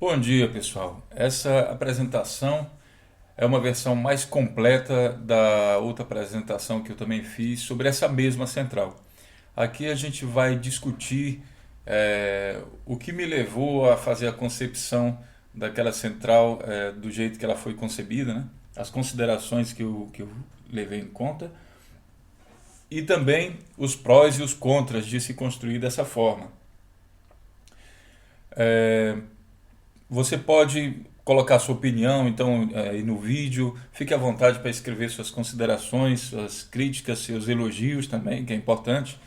Bom dia, pessoal. Essa apresentação é uma versão mais completa da outra apresentação que eu também fiz sobre essa mesma central. Aqui a gente vai discutir o que me levou a fazer a concepção daquela central do jeito que ela foi concebida, né? As considerações que eu levei em conta e também os prós e os contras de se construir dessa forma. Você pode colocar sua opinião, então, aí no vídeo. Fique à vontade para escrever suas considerações, suas críticas, seus elogios também, que é importante.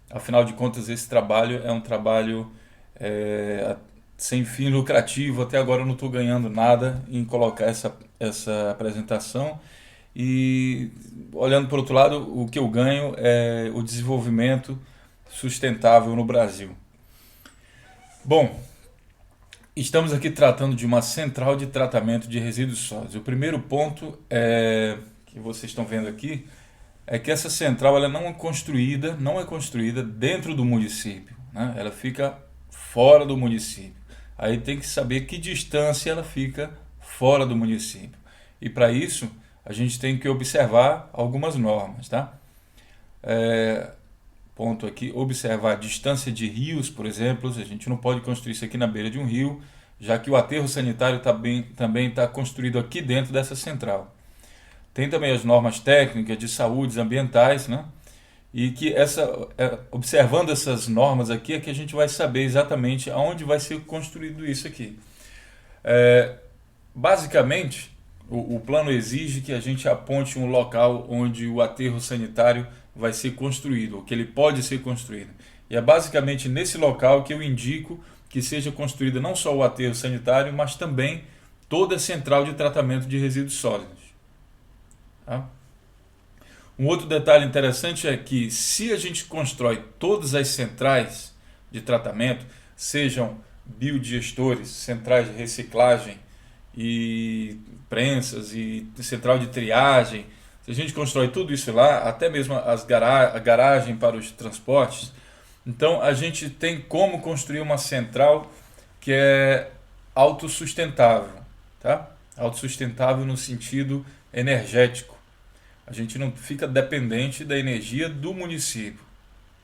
Afinal de contas, esse trabalho é um trabalho sem fim lucrativo. Até agora eu não estou ganhando nada em colocar essa apresentação. E olhando por outro lado, o que eu ganho é o desenvolvimento sustentável no Brasil. Bom, estamos aqui tratando de uma central de tratamento de resíduos sólidos. O primeiro ponto que vocês estão vendo aqui é que essa central ela não é construída dentro do município, né? Ela fica fora do município. Aí tem que saber que distância ela fica fora do município. E para isso a gente tem que observar algumas normas, tá? Ponto aqui, observar a distância de rios, por exemplo. A gente não pode construir isso aqui na beira de um rio, já que o aterro sanitário também está construído aqui dentro dessa central. Tem também as normas técnicas de saúde ambientais, né? E que observando essas normas aqui é que a gente vai saber exatamente aonde vai ser construído isso aqui. Basicamente, o plano exige que a gente aponte um local onde o aterro sanitário vai ser construído, ou que ele pode ser construído. E é basicamente nesse local que eu indico que seja construída não só o aterro sanitário, mas também toda a central de tratamento de resíduos sólidos. Tá? Um outro detalhe interessante é que se a gente constrói todas as centrais de tratamento, sejam biodigestores, centrais de reciclagem e prensas e central de triagem, se a gente constrói tudo isso lá, até mesmo a garagem para os transportes, então a gente tem como construir uma central que é autossustentável, tá? Autossustentável no sentido energético. A gente não fica dependente da energia do município,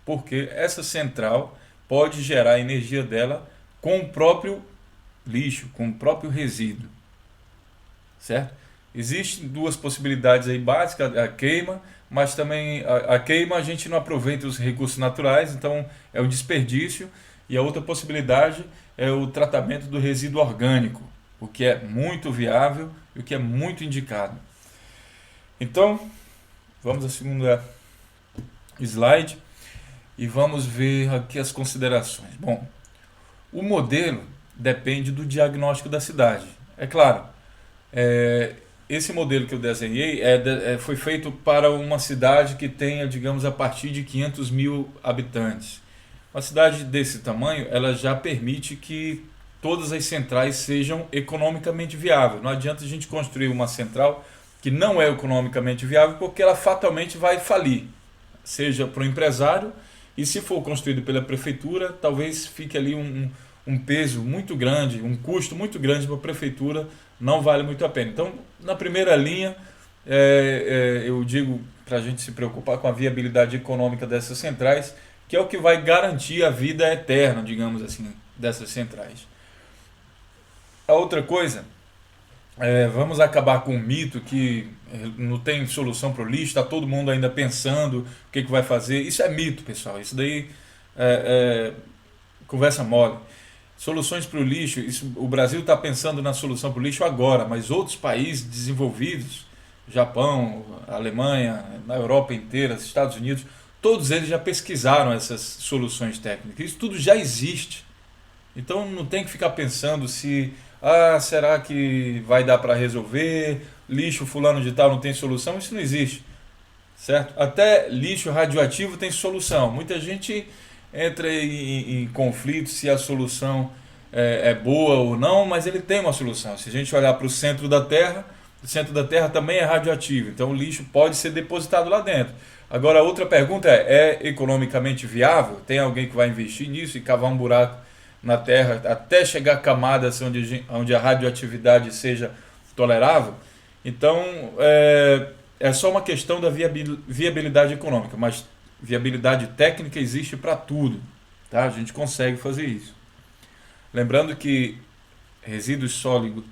porque essa central pode gerar a energia dela com o próprio lixo, com o próprio resíduo, certo? Existem duas possibilidades aí básicas, a queima, mas também a queima a gente não aproveita os recursos naturais, então é um desperdício. E a outra possibilidade é o tratamento do resíduo orgânico, o que é muito viável e o que é muito indicado. Então, vamos à segunda slide e vamos ver aqui as considerações. Bom, o modelo depende do diagnóstico da cidade. É claro, esse modelo que eu desenhei foi feito para uma cidade que tenha, digamos, a partir de 500 mil habitantes. Uma cidade desse tamanho, ela já permite que todas as centrais sejam economicamente viáveis. Não adianta a gente construir uma central que não é economicamente viável, porque ela fatalmente vai falir, seja para o empresário, e se for construído pela prefeitura, talvez fique ali um peso muito grande, um custo muito grande para a prefeitura, não vale muito a pena. Então, na primeira linha, eu digo para a gente se preocupar com a viabilidade econômica dessas centrais, que é o que vai garantir a vida eterna, digamos assim, dessas centrais. A outra coisa, vamos acabar com o mito que não tem solução para o lixo, está todo mundo ainda pensando o que vai fazer. Isso é mito, pessoal, isso daí é conversa mole. Soluções para o lixo, o Brasil está pensando na solução para o lixo agora, mas outros países desenvolvidos, Japão, Alemanha, na Europa inteira, Estados Unidos, todos eles já pesquisaram essas soluções técnicas. Isso tudo já existe. Então não tem que ficar pensando será que vai dar para resolver? Lixo fulano de tal não tem solução? Isso não existe, certo? Até lixo radioativo tem solução. Muita gente entra em conflito se a solução é boa ou não, mas ele tem uma solução. Se a gente olhar para o centro da Terra também é radioativo, então o lixo pode ser depositado lá dentro. Agora, a outra pergunta é economicamente viável? Tem alguém que vai investir nisso e cavar um buraco na Terra até chegar a camadas onde a radioatividade seja tolerável. Então, é só uma questão da viabilidade econômica, mas viabilidade técnica existe para tudo, tá? A gente consegue fazer isso. Lembrando que resíduos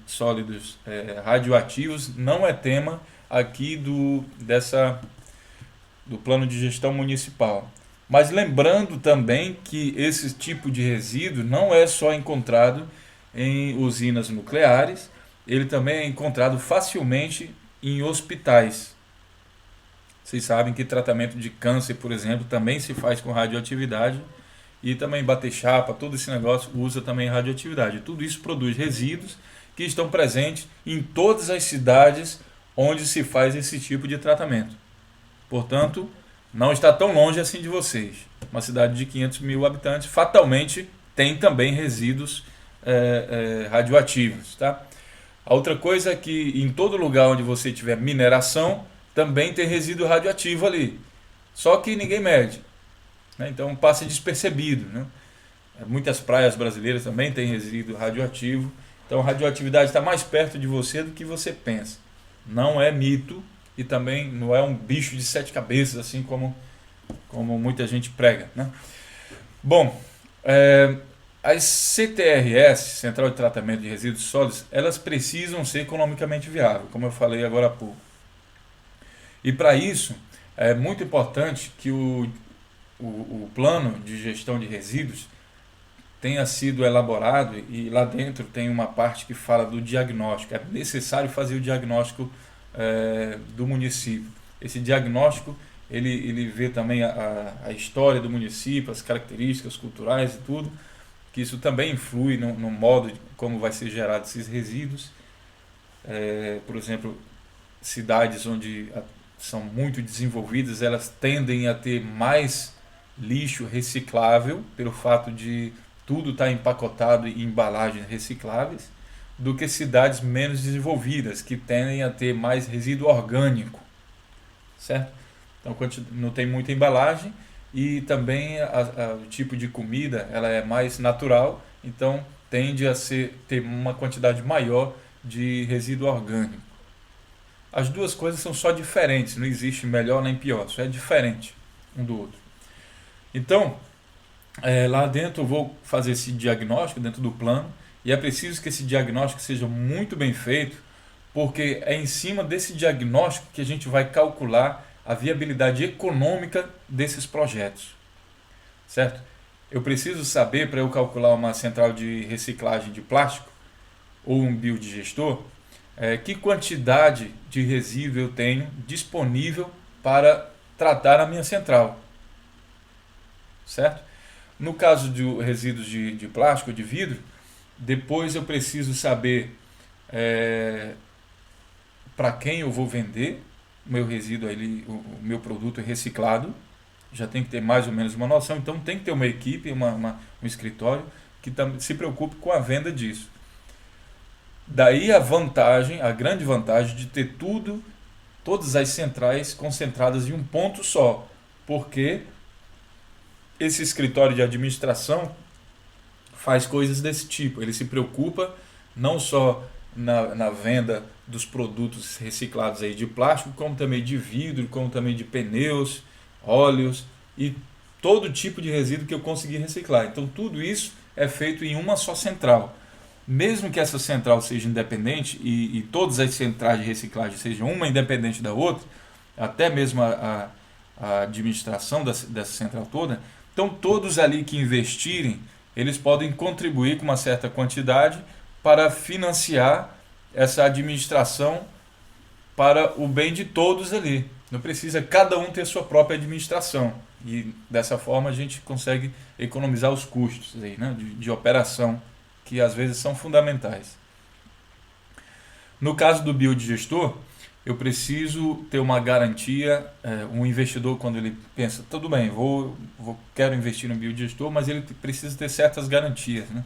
sólidos radioativos não é tema aqui do plano de gestão municipal. Mas lembrando também que esse tipo de resíduo não é só encontrado em usinas nucleares, ele também é encontrado facilmente em hospitais. Vocês sabem que tratamento de câncer, por exemplo, também se faz com radioatividade, e também bater chapa, todo esse negócio usa também radioatividade. Tudo isso produz resíduos que estão presentes em todas as cidades onde se faz esse tipo de tratamento. Portanto, não está tão longe assim de vocês. Uma cidade de 500 mil habitantes fatalmente tem também resíduos radioativos. Tá? A outra coisa é que em todo lugar onde você tiver mineração, também tem resíduo radioativo ali. Só que ninguém mede, né? Então passa despercebido, né? Muitas praias brasileiras também têm resíduo radioativo. Então a radioatividade está mais perto de você do que você pensa. Não é mito e também não é um bicho de 7 cabeças, assim como muita gente prega, né? Bom, as CTRS, Central de Tratamento de Resíduos Sólidos, elas precisam ser economicamente viáveis, como eu falei agora há pouco. E para isso, é muito importante que o plano de gestão de resíduos tenha sido elaborado, e lá dentro tem uma parte que fala do diagnóstico. É necessário fazer o diagnóstico do município. Esse diagnóstico ele vê também a história do município, as características culturais e tudo, que isso também influi no modo de como vai ser gerado esses resíduos. Por exemplo, cidades onde são muito desenvolvidas, elas tendem a ter mais lixo reciclável, pelo fato de tudo estar empacotado em embalagens recicláveis, do que cidades menos desenvolvidas, que tendem a ter mais resíduo orgânico, certo? Então, não tem muita embalagem, e também o tipo de comida ela é mais natural, então tende a ter uma quantidade maior de resíduo orgânico. As duas coisas são só diferentes, não existe melhor nem pior, só é diferente um do outro. Então, lá dentro eu vou fazer esse diagnóstico dentro do plano, e é preciso que esse diagnóstico seja muito bem feito, porque é em cima desse diagnóstico que a gente vai calcular a viabilidade econômica desses projetos, certo? Eu preciso saber, para eu calcular uma central de reciclagem de plástico ou um biodigestor, que quantidade de resíduo eu tenho disponível para tratar a minha central, certo? No caso de resíduos de plástico ou de vidro, depois eu preciso saber para quem eu vou vender o meu resíduo, o meu produto reciclado. Já tem que ter mais ou menos uma noção, então tem que ter uma equipe, um escritório que se preocupe com a venda disso. Daí a grande vantagem de ter todas as centrais concentradas em um ponto só, porque esse escritório de administração faz coisas desse tipo. Ele se preocupa não só na venda dos produtos reciclados aí de plástico, como também de vidro, como também de pneus, óleos e todo tipo de resíduo que eu conseguir reciclar. Então tudo isso é feito em uma só central. Mesmo que essa central seja independente e todas as centrais de reciclagem sejam uma independente da outra, até mesmo a administração dessa central toda, então todos ali que investirem, eles podem contribuir com uma certa quantidade para financiar essa administração para o bem de todos ali. Não precisa cada um ter sua própria administração, e dessa forma a gente consegue economizar os custos aí, né, de operação, que às vezes são fundamentais. No caso do biodigestor, eu preciso ter uma garantia. Um investidor, quando ele pensa, tudo bem, quero investir no biodigestor, mas ele precisa ter certas garantias, né?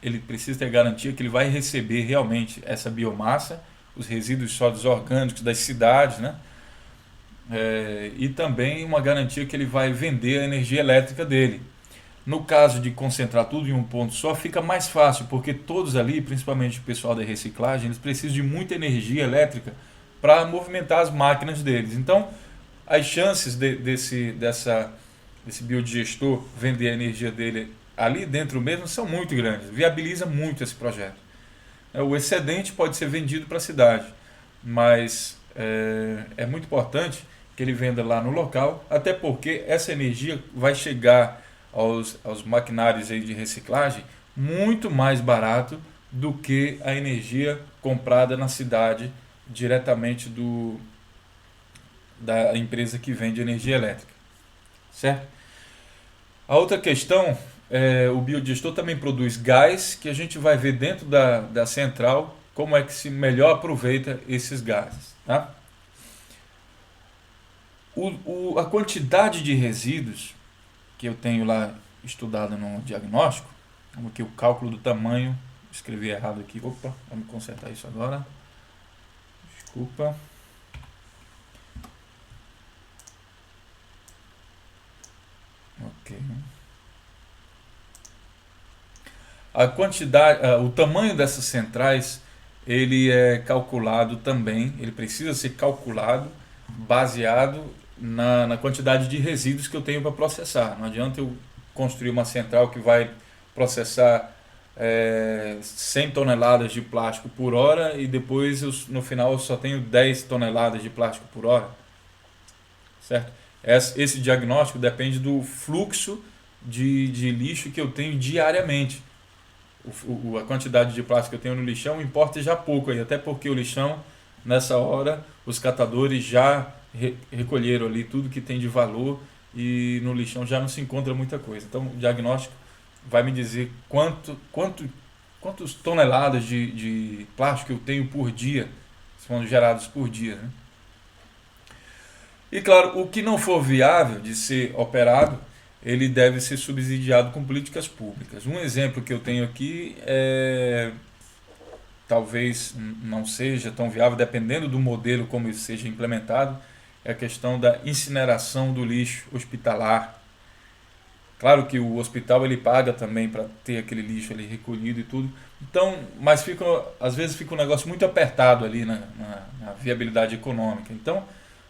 Ele precisa ter garantia que ele vai receber realmente essa biomassa, os resíduos sólidos orgânicos das cidades, né? E também uma garantia que ele vai vender a energia elétrica dele. No caso de concentrar tudo em um ponto só, fica mais fácil, porque todos ali, principalmente o pessoal da reciclagem, eles precisam de muita energia elétrica para movimentar as máquinas deles. Então, as chances desse biodigestor vender a energia dele ali dentro mesmo são muito grandes, viabiliza muito esse projeto. O excedente pode ser vendido para a cidade, mas é muito importante que ele venda lá no local, até porque essa energia vai chegar aos maquinários aí de reciclagem muito mais barato do que a energia comprada na cidade diretamente da empresa que vende energia elétrica, certo? A outra questão o biodigestor também produz gás, que a gente vai ver dentro da central como é que se melhor aproveita esses gases, tá? A quantidade de resíduos que eu tenho lá estudado no diagnóstico, como que o cálculo do tamanho, escrevi errado aqui, opa, vamos consertar isso agora, desculpa. Ok. A quantidade, o tamanho dessas centrais, ele é calculado também, ele precisa ser calculado baseado na quantidade de resíduos que eu tenho para processar. Não adianta eu construir uma central que vai processar 100 toneladas de plástico por hora e depois no final eu só tenho 10 toneladas de plástico por hora, certo? Esse diagnóstico depende do fluxo de lixo que eu tenho diariamente. A quantidade de plástico que eu tenho no lixão importa já pouco aí, até porque o lixão, nessa hora, os catadores já recolheram ali tudo que tem de valor e no lixão já não se encontra muita coisa. Então o diagnóstico vai me dizer quantas toneladas de plástico eu tenho por dia, são gerados por dia, né? E claro, o que não for viável de ser operado, ele deve ser subsidiado com políticas públicas. Um exemplo que eu tenho aqui talvez não seja tão viável, dependendo do modelo como isso seja implementado, é a questão da incineração do lixo hospitalar. Claro que o hospital ele paga também para ter aquele lixo ali recolhido e tudo, então, mas às vezes fica um negócio muito apertado ali na viabilidade econômica. Então,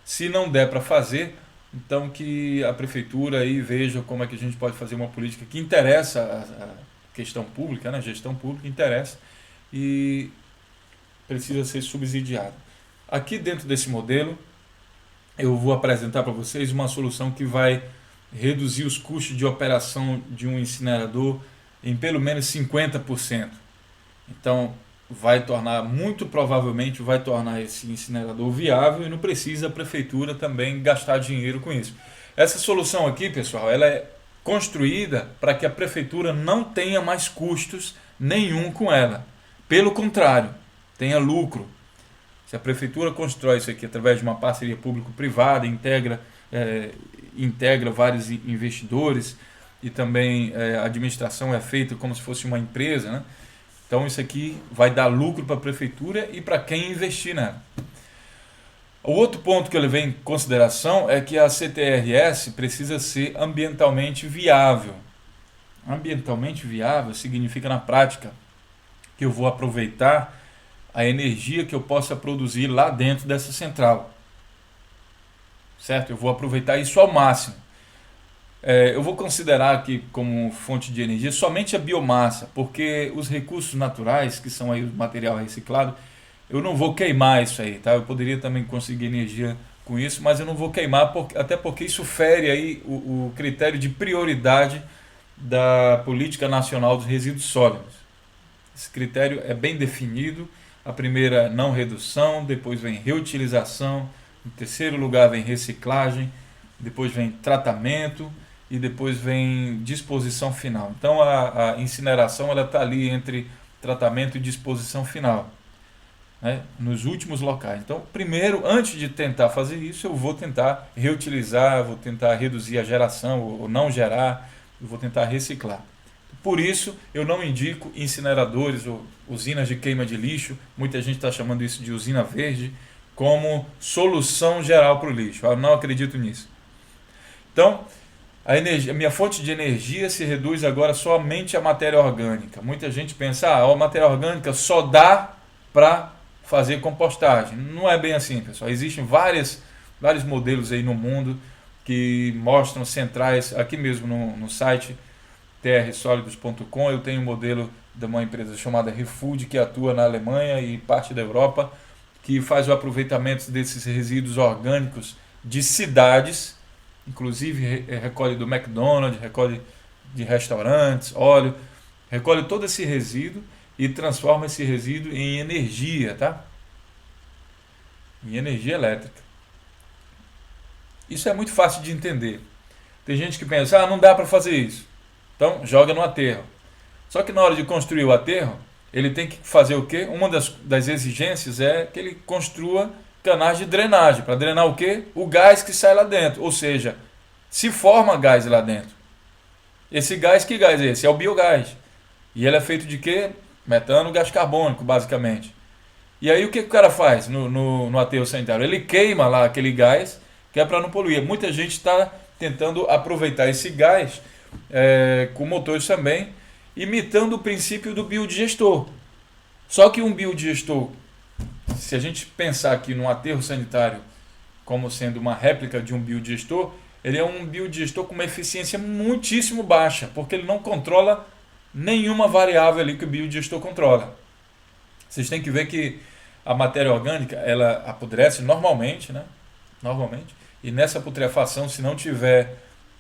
se não der para fazer, então que a prefeitura aí veja como é que a gente pode fazer uma política que interessa a questão pública, né? A gestão pública interessa e precisa ser subsidiada. Aqui dentro desse modelo, eu vou apresentar para vocês uma solução que vai reduzir os custos de operação de um incinerador em pelo menos 50%. Então, muito provavelmente vai tornar esse incinerador viável e não precisa a prefeitura também gastar dinheiro com isso. Essa solução aqui, pessoal, ela é construída para que a prefeitura não tenha mais custos nenhum com ela. Pelo contrário, tenha lucro. Se a prefeitura constrói isso aqui através de uma parceria público-privada, integra vários investidores e também a administração é feita como se fosse uma empresa, né? Então isso aqui vai dar lucro para a prefeitura e para quem investir nela. O outro ponto que eu levei em consideração é que a CTRS precisa ser ambientalmente viável. Ambientalmente viável significa na prática que eu vou aproveitar a energia que eu possa produzir lá dentro dessa central. Certo? Eu vou aproveitar isso ao máximo. Eu vou considerar aqui como fonte de energia somente a biomassa, porque os recursos naturais, que são aí o material reciclado, eu não vou queimar isso aí, tá? Eu poderia também conseguir energia com isso, mas eu não vou queimar, até porque isso fere aí o critério de prioridade da Política Nacional dos Resíduos Sólidos. Esse critério é bem definido. A primeira, não redução, depois vem reutilização, em terceiro lugar vem reciclagem, depois vem tratamento e depois vem disposição final. Então a incineração ela está ali entre tratamento e disposição final, né, nos últimos locais. Então primeiro, antes de tentar fazer isso, eu vou tentar reutilizar, vou tentar reduzir a geração ou não gerar, eu vou tentar reciclar. Por isso eu não indico incineradores ou usinas de queima de lixo, muita gente está chamando isso de usina verde, como solução geral para o lixo. Eu não acredito nisso. Então, a minha fonte de energia se reduz agora somente à matéria orgânica. Muita gente pensa, a matéria orgânica só dá para fazer compostagem. Não é bem assim, pessoal. Existem vários modelos aí no mundo que mostram centrais, aqui mesmo no site trsólidos.com, eu tenho um modelo de uma empresa chamada Refood, que atua na Alemanha e parte da Europa, que faz o aproveitamento desses resíduos orgânicos de cidades, inclusive recolhe do McDonald's, recolhe de restaurantes, óleo, recolhe todo esse resíduo e transforma esse resíduo em energia, tá? Em energia elétrica. Isso é muito fácil de entender. Tem gente que pensa, não dá para fazer isso. Então, joga no aterro. Só que na hora de construir o aterro, ele tem que fazer o quê? Uma das exigências é que ele construa canais de drenagem. Para drenar o quê? O gás que sai lá dentro. Ou seja, se forma gás lá dentro. Esse gás, que gás é esse? É o biogás. E ele é feito de quê? Metano, gás carbônico, basicamente. E aí o que o cara faz no aterro sanitário? Ele queima lá aquele gás, que é para não poluir. Muita gente está tentando aproveitar esse gás com motores também, imitando o princípio do biodigestor. Só que um biodigestor, se a gente pensar aqui num aterro sanitário como sendo uma réplica de um biodigestor, ele é um biodigestor com uma eficiência muitíssimo baixa, porque ele não controla nenhuma variável ali que o biodigestor controla. Vocês têm que ver que a matéria orgânica, ela apodrece normalmente, né? Normalmente. E nessa putrefação, se não tiver,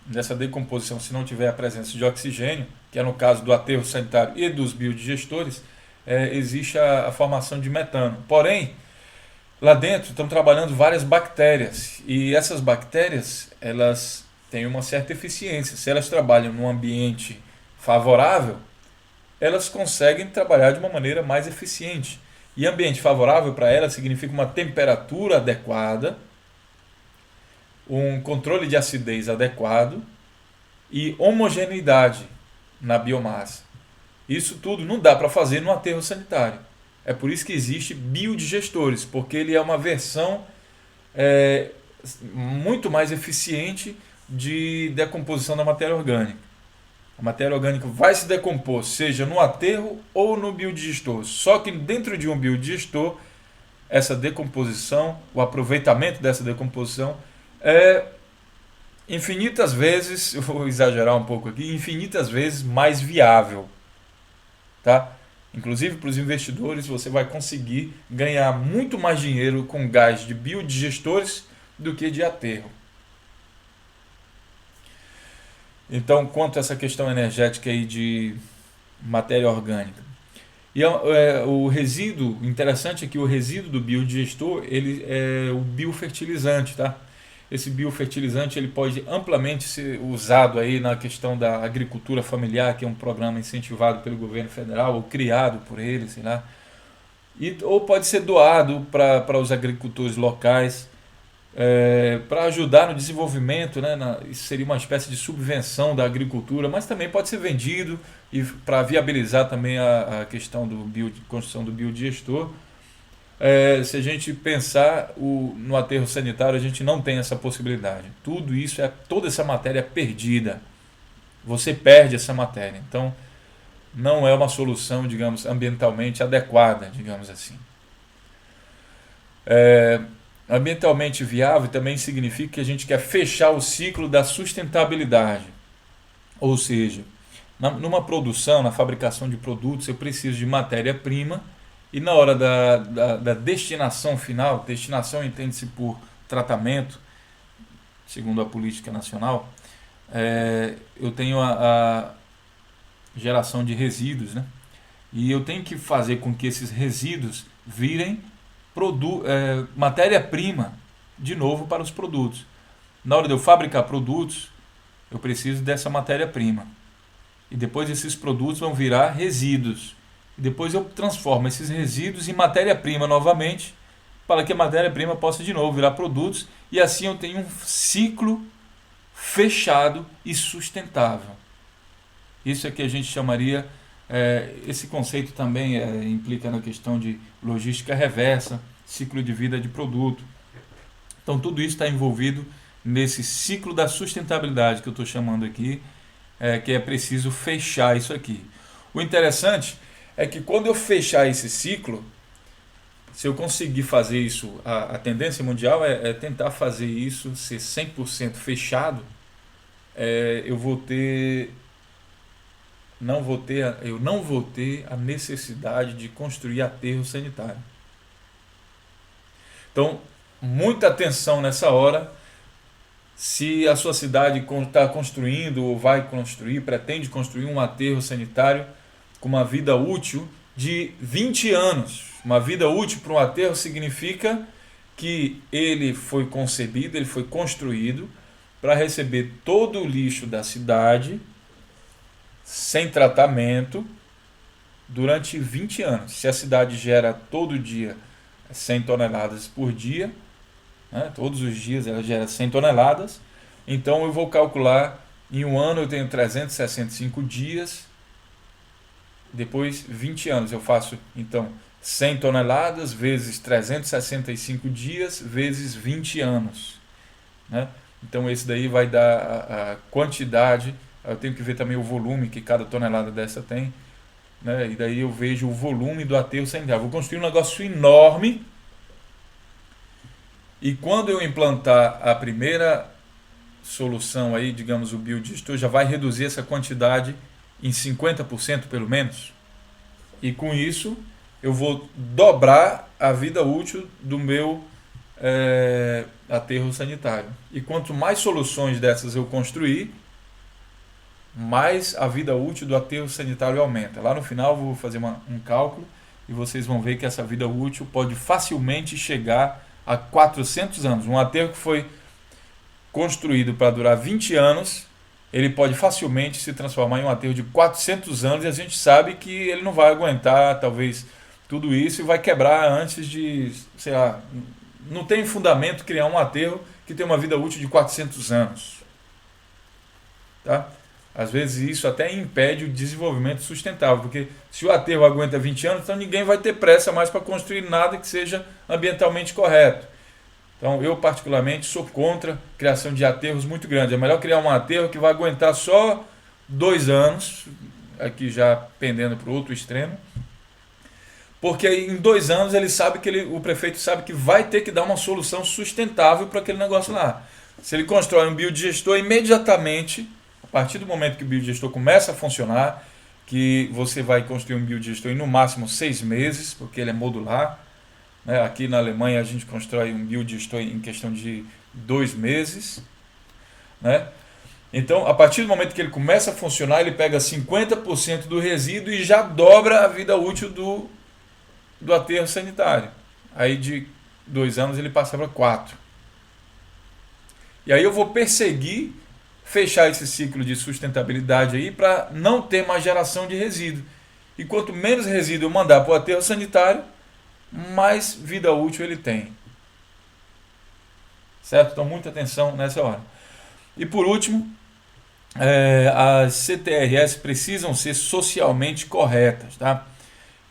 nessa decomposição, se não tiver a presença de oxigênio, que é no caso do aterro sanitário e dos biodigestores, existe a formação de metano. Porém, lá dentro estão trabalhando várias bactérias, e essas bactérias, elas têm uma certa eficiência. Se elas trabalham num ambiente favorável, elas conseguem trabalhar de uma maneira mais eficiente. E ambiente favorável para elas significa uma temperatura adequada, um controle de acidez adequado e homogeneidade na biomassa. Isso tudo não dá para fazer no aterro sanitário. É por isso que existe biodigestores, porque ele é uma versão muito mais eficiente de decomposição da matéria orgânica. A matéria orgânica vai se decompor, seja no aterro ou no biodigestor. Só que dentro de um biodigestor, essa decomposição, o aproveitamento dessa decomposição é infinitas vezes, eu vou exagerar um pouco aqui, infinitas vezes mais viável. Tá? Inclusive para os investidores, você vai conseguir ganhar muito mais dinheiro com gás de biodigestores do que de aterro. Então, quanto a essa questão energética aí de matéria orgânica. E o resíduo, interessante é que o resíduo do biodigestor, ele é o biofertilizante, tá? Esse biofertilizante ele pode amplamente ser usado aí na questão da agricultura familiar, que é um programa incentivado pelo governo federal, ou criado por ele, sei lá. Ou pode ser doado para os agricultores locais, para ajudar no desenvolvimento, né? Isso seria uma espécie de subvenção da agricultura, mas também pode ser vendido e para viabilizar também a questão construção do biodigestor. Se a gente pensar no aterro sanitário, a gente não tem essa possibilidade. Toda essa matéria é perdida. Você perde essa matéria. Então, não é uma solução, digamos, ambientalmente adequada, digamos assim. Ambientalmente viável também significa que a gente quer fechar o ciclo da sustentabilidade. Ou seja, numa produção, na fabricação de produtos, eu preciso de matéria-prima e na hora da destinação final, destinação entende-se por tratamento, segundo a política nacional, eu tenho a geração de resíduos, né? E eu tenho que fazer com que esses resíduos virem matéria-prima de novo para os produtos. Na hora de eu fabricar produtos, eu preciso dessa matéria-prima. E depois esses produtos vão virar resíduos. E depois eu transformo esses resíduos em matéria-prima novamente, para que a matéria-prima possa de novo virar produtos. E assim eu tenho um ciclo fechado e sustentável. Isso é que a gente chamaria... esse conceito também implica na questão de logística reversa, ciclo de vida de produto. Então tudo isso está envolvido nesse ciclo da sustentabilidade que eu estou chamando aqui, que é preciso fechar isso aqui. O interessante é que quando eu fechar esse ciclo, se eu conseguir fazer isso, a tendência mundial é tentar fazer isso ser 100% fechado, eu não vou ter a necessidade de construir aterro sanitário. Então, muita atenção nessa hora. Se a sua cidade está construindo ou vai construir, pretende construir um aterro sanitário com uma vida útil de 20 anos. Uma vida útil para um aterro significa que ele foi concebido, ele foi construído para receber todo o lixo da cidade sem tratamento durante 20 anos. Se a cidade gera todo dia 100 toneladas por dia, né, todos os dias ela gera 100 toneladas, então eu vou calcular, em um ano eu tenho 365 dias, depois 20 anos eu faço então 100 toneladas vezes 365 dias vezes 20 anos, né? Então esse daí vai dar a quantidade. Eu tenho que ver também o volume que cada tonelada dessa tem, né? E daí eu vejo o volume do aterro sanitário. Vou construir um negócio enorme, e quando eu implantar a primeira solução aí, digamos o biodigestor, já vai reduzir essa quantidade em 50% pelo menos. E com isso eu vou dobrar a vida útil do meu aterro sanitário. E quanto mais soluções dessas eu construir, mais a vida útil do aterro sanitário aumenta. Lá no final eu vou fazer um cálculo e vocês vão ver que essa vida útil pode facilmente chegar a 400 anos. Um aterro que foi construído para durar 20 anos, ele pode facilmente se transformar em um aterro de 400 anos, e a gente sabe que ele não vai aguentar talvez tudo isso e vai quebrar antes de, sei lá, não tem fundamento criar um aterro que tem uma vida útil de 400 anos. Tá? Às vezes isso até impede o desenvolvimento sustentável, porque se o aterro aguenta 20 anos, então ninguém vai ter pressa mais para construir nada que seja ambientalmente correto. Então eu particularmente sou contra a criação de aterros muito grandes. É melhor criar um aterro que vai aguentar só 2 anos, aqui já pendendo para o outro extremo, porque em 2 anos ele sabe que o prefeito sabe que vai ter que dar uma solução sustentável para aquele negócio lá. Se ele constrói um biodigestor, imediatamente, a partir do momento que o biodigestor começa a funcionar, que você vai construir um biodigestor em no máximo 6 meses, porque ele é modular, né? Aqui na Alemanha a gente constrói um biodigestor em questão de 2 meses, né? Então, a partir do momento que ele começa a funcionar, ele pega 50% do resíduo e já dobra a vida útil do aterro sanitário. Aí de 2 anos ele passa para 4. E aí eu vou perseguir fechar esse ciclo de sustentabilidade aí para não ter mais geração de resíduo. E quanto menos resíduo eu mandar para o aterro sanitário, mais vida útil ele tem. Certo? Então muita atenção nessa hora. E por último, as CTRS precisam ser socialmente corretas, tá?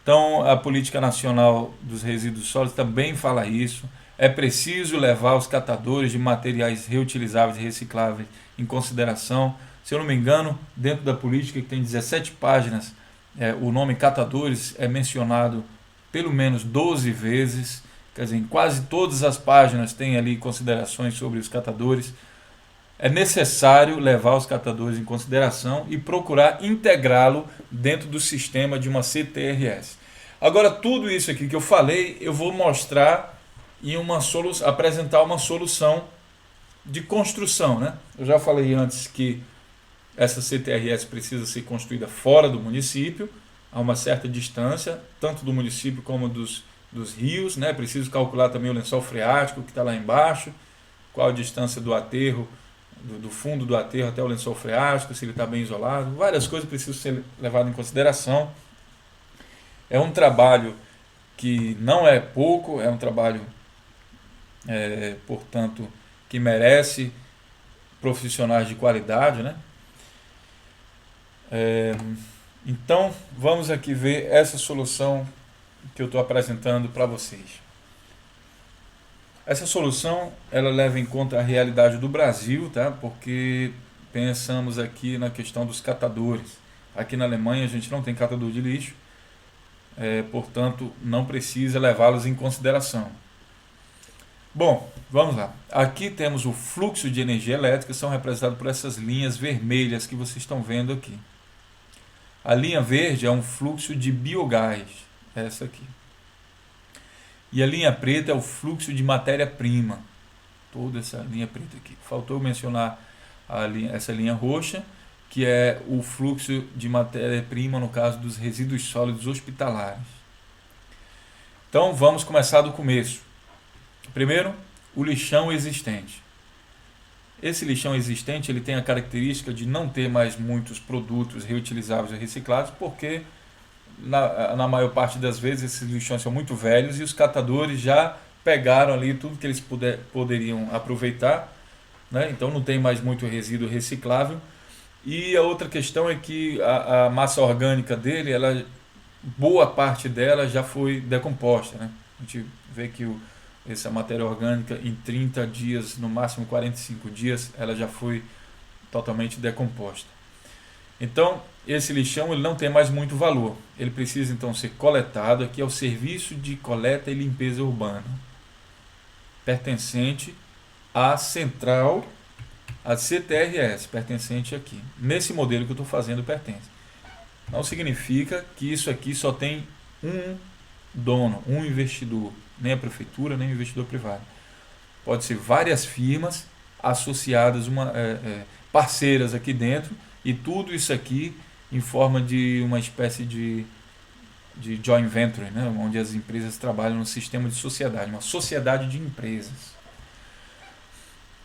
Então a Política Nacional dos Resíduos Sólidos também fala isso. É preciso levar os catadores de materiais reutilizáveis e recicláveis em consideração. Se eu não me engano, dentro da política, que tem 17 páginas, o nome catadores é mencionado pelo menos 12 vezes. Quer dizer, em quase todas as páginas tem ali considerações sobre os catadores. É necessário levar os catadores em consideração e procurar integrá-lo dentro do sistema de uma CTRS. Agora, tudo isso aqui que eu falei, eu vou mostrar e apresentar uma solução de construção, né? Eu já falei antes que essa CTRS precisa ser construída fora do município, a uma certa distância, tanto do município como dos rios, né? Preciso calcular também o lençol freático que está lá embaixo, qual a distância do aterro, do fundo do aterro até o lençol freático, se ele está bem isolado. Várias coisas precisam ser levadas em consideração. É um trabalho que não é pouco, é um trabalho portanto, que merece profissionais de qualidade, né? Então, vamos aqui ver essa solução que eu estou apresentando para vocês. Essa solução ela leva em conta a realidade do Brasil, tá? Porque pensamos aqui na questão dos catadores. Aqui na Alemanha a gente não tem catador de lixo, portanto não precisa levá-los em consideração. Bom, vamos lá. Aqui temos o fluxo de energia elétrica, são representados por essas linhas vermelhas que vocês estão vendo aqui. A linha verde é um fluxo de biogás, essa aqui. E a linha preta é o fluxo de matéria-prima, toda essa linha preta aqui. Faltou mencionar essa linha roxa, que é o fluxo de matéria-prima no caso dos resíduos sólidos hospitalares. Então vamos começar do começo. Primeiro, o lixão existente. Esse lixão existente ele tem a característica de não ter mais muitos produtos reutilizáveis e reciclados, porque na maior parte das vezes esses lixões são muito velhos e os catadores já pegaram ali tudo que eles poderiam aproveitar, né? Então não tem mais muito resíduo reciclável. E a outra questão é que a massa orgânica dele, boa parte dela já foi decomposta, né? A gente vê que essa matéria orgânica em 30 dias, no máximo 45 dias, ela já foi totalmente decomposta. Então, esse lixão ele não tem mais muito valor. Ele precisa então ser coletado. Aqui é o Serviço de Coleta e Limpeza Urbana, pertencente à central, a CTRS, pertencente aqui. Nesse modelo que eu estou fazendo, pertence. Não significa que isso aqui só tem um dono, um investidor, nem a prefeitura, nem o investidor privado. Pode ser várias firmas associadas, parceiras aqui dentro, e tudo isso aqui em forma de uma espécie de joint venture, né? Onde as empresas trabalham no sistema de sociedade, uma sociedade de empresas.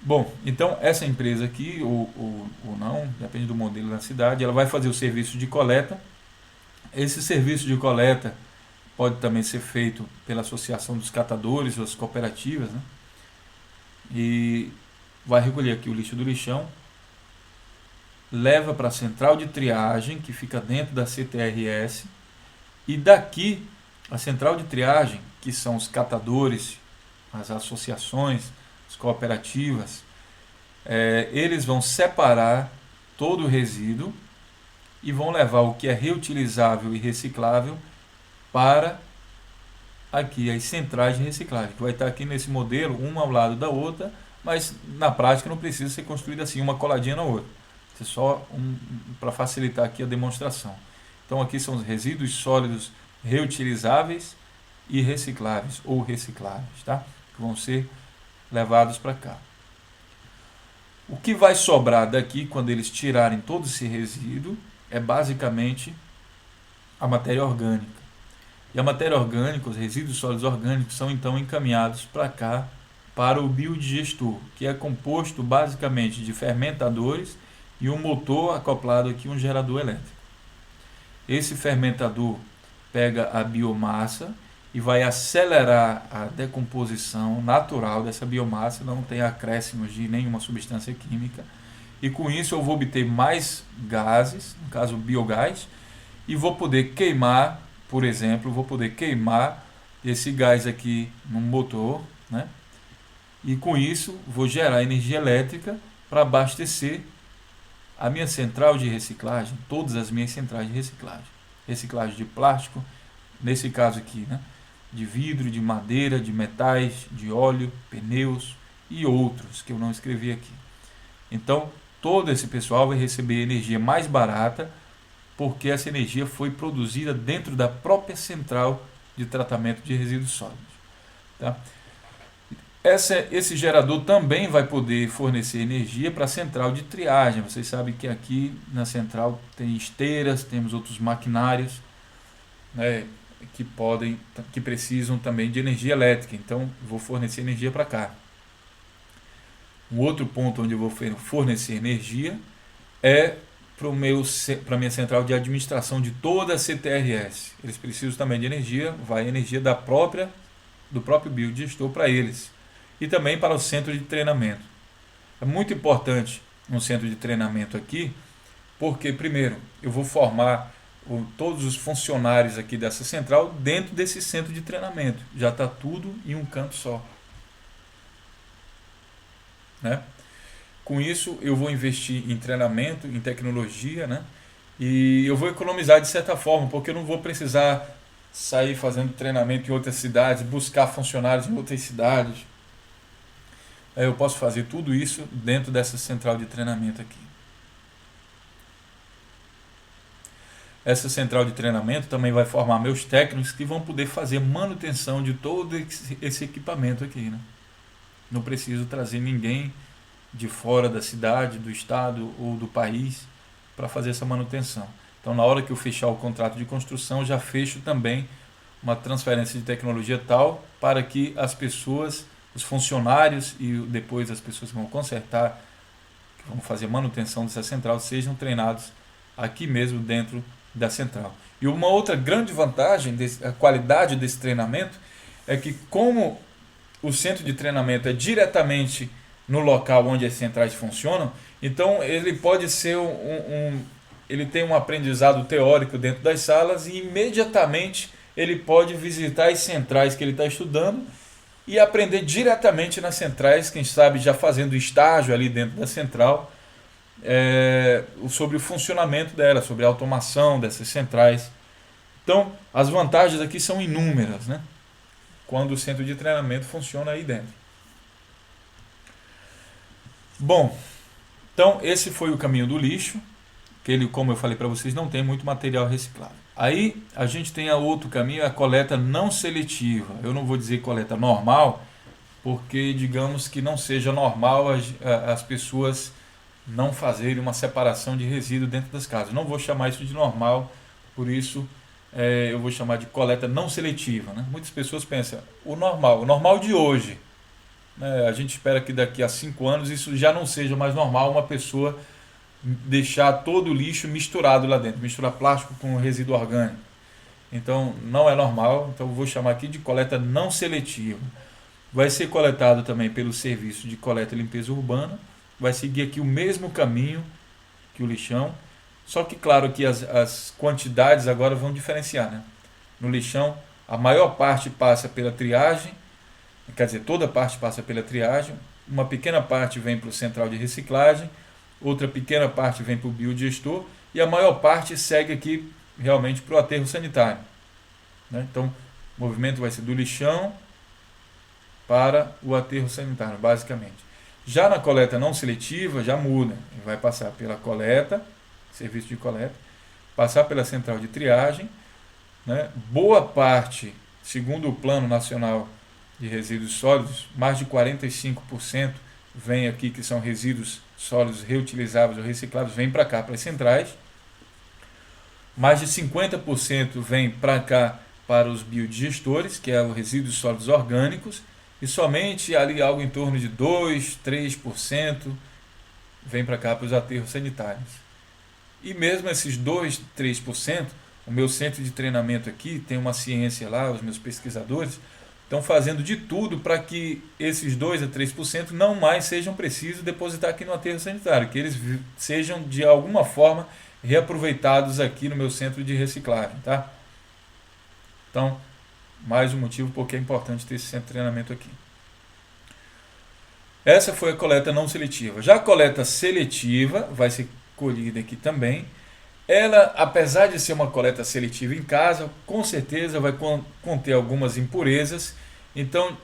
Bom, então essa empresa aqui, ou não, depende do modelo da cidade, ela vai fazer o serviço de coleta. Esse serviço de coleta pode também ser feito pela associação dos catadores ou as cooperativas, né? E vai recolher aqui o lixo do lixão, leva para a central de triagem, que fica dentro da CTRS, e daqui, a central de triagem, que são os catadores, as associações, as cooperativas, eles vão separar todo o resíduo e vão levar o que é reutilizável e reciclável para aqui as centrais de reciclagem, que vai estar aqui nesse modelo, uma ao lado da outra, mas na prática não precisa ser construída assim, uma coladinha na outra. É só para facilitar aqui a demonstração. Então aqui são os resíduos sólidos reutilizáveis e recicláveis, ou recicláveis, tá? Que vão ser levados para cá. O que vai sobrar daqui, quando eles tirarem todo esse resíduo, é basicamente a matéria orgânica. E a matéria orgânica, os resíduos sólidos orgânicos, são então encaminhados para cá, para o biodigestor, que é composto basicamente de fermentadores e um motor acoplado aqui, um gerador elétrico. Esse fermentador pega a biomassa e vai acelerar a decomposição natural dessa biomassa, não tem acréscimos de nenhuma substância química, e com isso eu vou obter mais gases, no caso biogás, e vou poder queimar, por exemplo, esse gás aqui num motor, né? E com isso vou gerar energia elétrica para abastecer a minha central de reciclagem, todas as minhas centrais de reciclagem. Reciclagem de plástico, nesse caso aqui, né? De vidro, de madeira, de metais, de óleo, pneus e outros que eu não escrevi aqui. Então, todo esse pessoal vai receber energia mais barata, porque essa energia foi produzida dentro da própria central de tratamento de resíduos sólidos, tá? Esse gerador também vai poder fornecer energia para a central de triagem. Vocês sabem que aqui na central tem esteiras, temos outros maquinários, né, que precisam também de energia elétrica. Então, vou fornecer energia para cá. Um outro ponto onde eu vou fornecer energia é para a minha central de administração de toda a CTRS. Eles precisam também de energia, vai energia do próprio biodigestor para eles. E também para o centro de treinamento. É muito importante um centro de treinamento aqui, porque, primeiro, eu vou formar todos os funcionários aqui dessa central dentro desse centro de treinamento. Já está tudo em um canto só. né? Com isso, eu vou investir em treinamento, em tecnologia, né? E eu vou economizar de certa forma, porque eu não vou precisar sair fazendo treinamento em outras cidades, buscar funcionários em outras cidades. Eu posso fazer tudo isso dentro dessa central de treinamento aqui. Essa central de treinamento também vai formar meus técnicos que vão poder fazer manutenção de todo esse equipamento aqui, né? Não preciso trazer ninguém de fora da cidade, do estado ou do país para fazer essa manutenção. Então, na hora que eu fechar o contrato de construção, já fecho também uma transferência de tecnologia tal para que as pessoas, os funcionários e depois as pessoas que vão consertar, que vão fazer manutenção dessa central, sejam treinados aqui mesmo dentro da central. E uma outra grande vantagem, a qualidade desse treinamento, é que como o centro de treinamento é diretamente no local onde as centrais funcionam, então ele pode ser ele tem um aprendizado teórico dentro das salas e imediatamente ele pode visitar as centrais que ele está estudando e aprender diretamente nas centrais, quem sabe já fazendo estágio ali dentro da central, sobre o funcionamento dela, sobre a automação dessas centrais. Então, as vantagens aqui são inúmeras, né? Quando o centro de treinamento funciona aí dentro. Bom, então esse foi o caminho do lixo, que ele, como eu falei para vocês, não tem muito material reciclável. Aí a gente tem outro caminho, a coleta não seletiva. Eu não vou dizer coleta normal, porque digamos que não seja normal as pessoas não fazerem uma separação de resíduo dentro das casas. Não vou chamar isso de normal, por isso eu vou chamar de coleta não seletiva, né? Muitas pessoas pensam, o normal de hoje. A gente espera que daqui a 5 anos isso já não seja mais normal, uma pessoa deixar todo o lixo misturado lá dentro, misturar plástico com resíduo orgânico. Então não é normal, então eu vou chamar aqui de coleta não seletiva. Vai ser coletado também pelo serviço de coleta e limpeza urbana, vai seguir aqui o mesmo caminho que o lixão, só que claro que as quantidades agora vão diferenciar, né? No lixão a maior parte passa pela triagem, quer dizer, toda parte passa pela triagem, uma pequena parte vem para o central de reciclagem, outra pequena parte vem para o biodigestor e a maior parte segue aqui realmente para o aterro sanitário, né? Então o movimento vai ser do lixão para o aterro sanitário, basicamente. Já na coleta não seletiva já muda, vai passar pela coleta, serviço de coleta, passar pela central de triagem, né? Boa parte, segundo o Plano Nacional de Resíduos Sólidos, mais de 45% vem aqui, que são resíduos sólidos reutilizáveis ou recicláveis, vem para cá, para as centrais. Mais de 50% vem para cá, para os biodigestores, que é os resíduos sólidos orgânicos, e somente ali algo em torno de 2, 3% vem para cá, para os aterros sanitários. E mesmo esses 2, 3%, o meu centro de treinamento aqui tem uma ciência lá, os meus pesquisadores estão fazendo de tudo para que esses 2 a 3% não mais sejam precisos depositar aqui no aterro sanitário, que eles sejam de alguma forma reaproveitados aqui no meu centro de reciclagem, tá? Então, mais um motivo porque é importante ter esse centro de treinamento aqui. Essa foi a coleta não seletiva. Já a coleta seletiva vai ser colhida aqui também. Ela, apesar de ser uma coleta seletiva em casa, com certeza vai conter algumas impurezas. Então,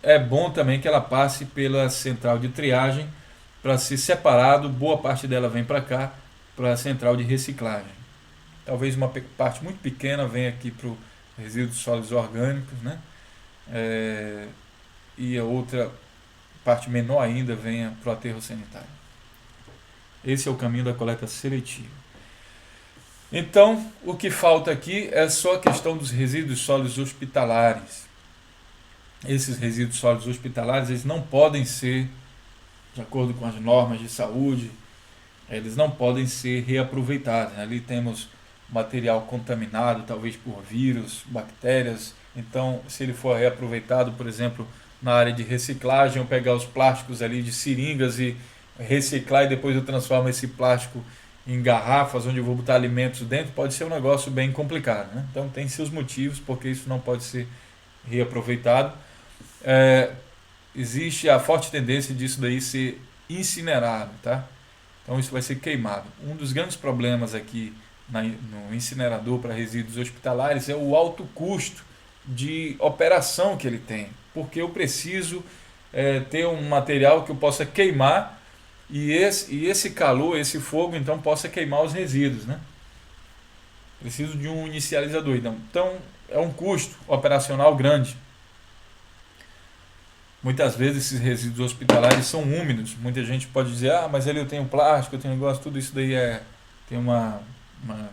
é bom também que ela passe pela central de triagem para ser separado. Boa parte dela vem para cá, para a central de reciclagem. Talvez uma parte muito pequena venha aqui para o resíduos sólidos orgânicos, né? E a outra parte menor ainda venha para o aterro sanitário. Esse é o caminho da coleta seletiva. Então, o que falta aqui é só a questão dos resíduos sólidos hospitalares. Esses resíduos sólidos hospitalares, eles não podem ser, de acordo com as normas de saúde, eles não podem ser reaproveitados. Ali temos material contaminado, talvez por vírus, bactérias. Então, se ele for reaproveitado, por exemplo, na área de reciclagem, eu pegar os plásticos ali de seringas e reciclar e depois eu transformo esse plástico em garrafas onde eu vou botar alimentos dentro, pode ser um negócio bem complicado, né? Então tem seus motivos porque isso não pode ser reaproveitado. existe a forte tendência disso daí ser incinerado, tá? Então isso vai ser queimado. Um dos grandes problemas aqui no incinerador para resíduos hospitalares é o alto custo de operação que ele tem, porque eu preciso ter um material que eu possa queimar e esse calor, esse fogo, então possa queimar os resíduos, né? Preciso de um inicializador, então é um custo operacional grande. Muitas vezes esses resíduos hospitalares são úmidos. Muita gente pode dizer, mas ali eu tenho plástico, eu tenho negócio, tudo isso daí tem uma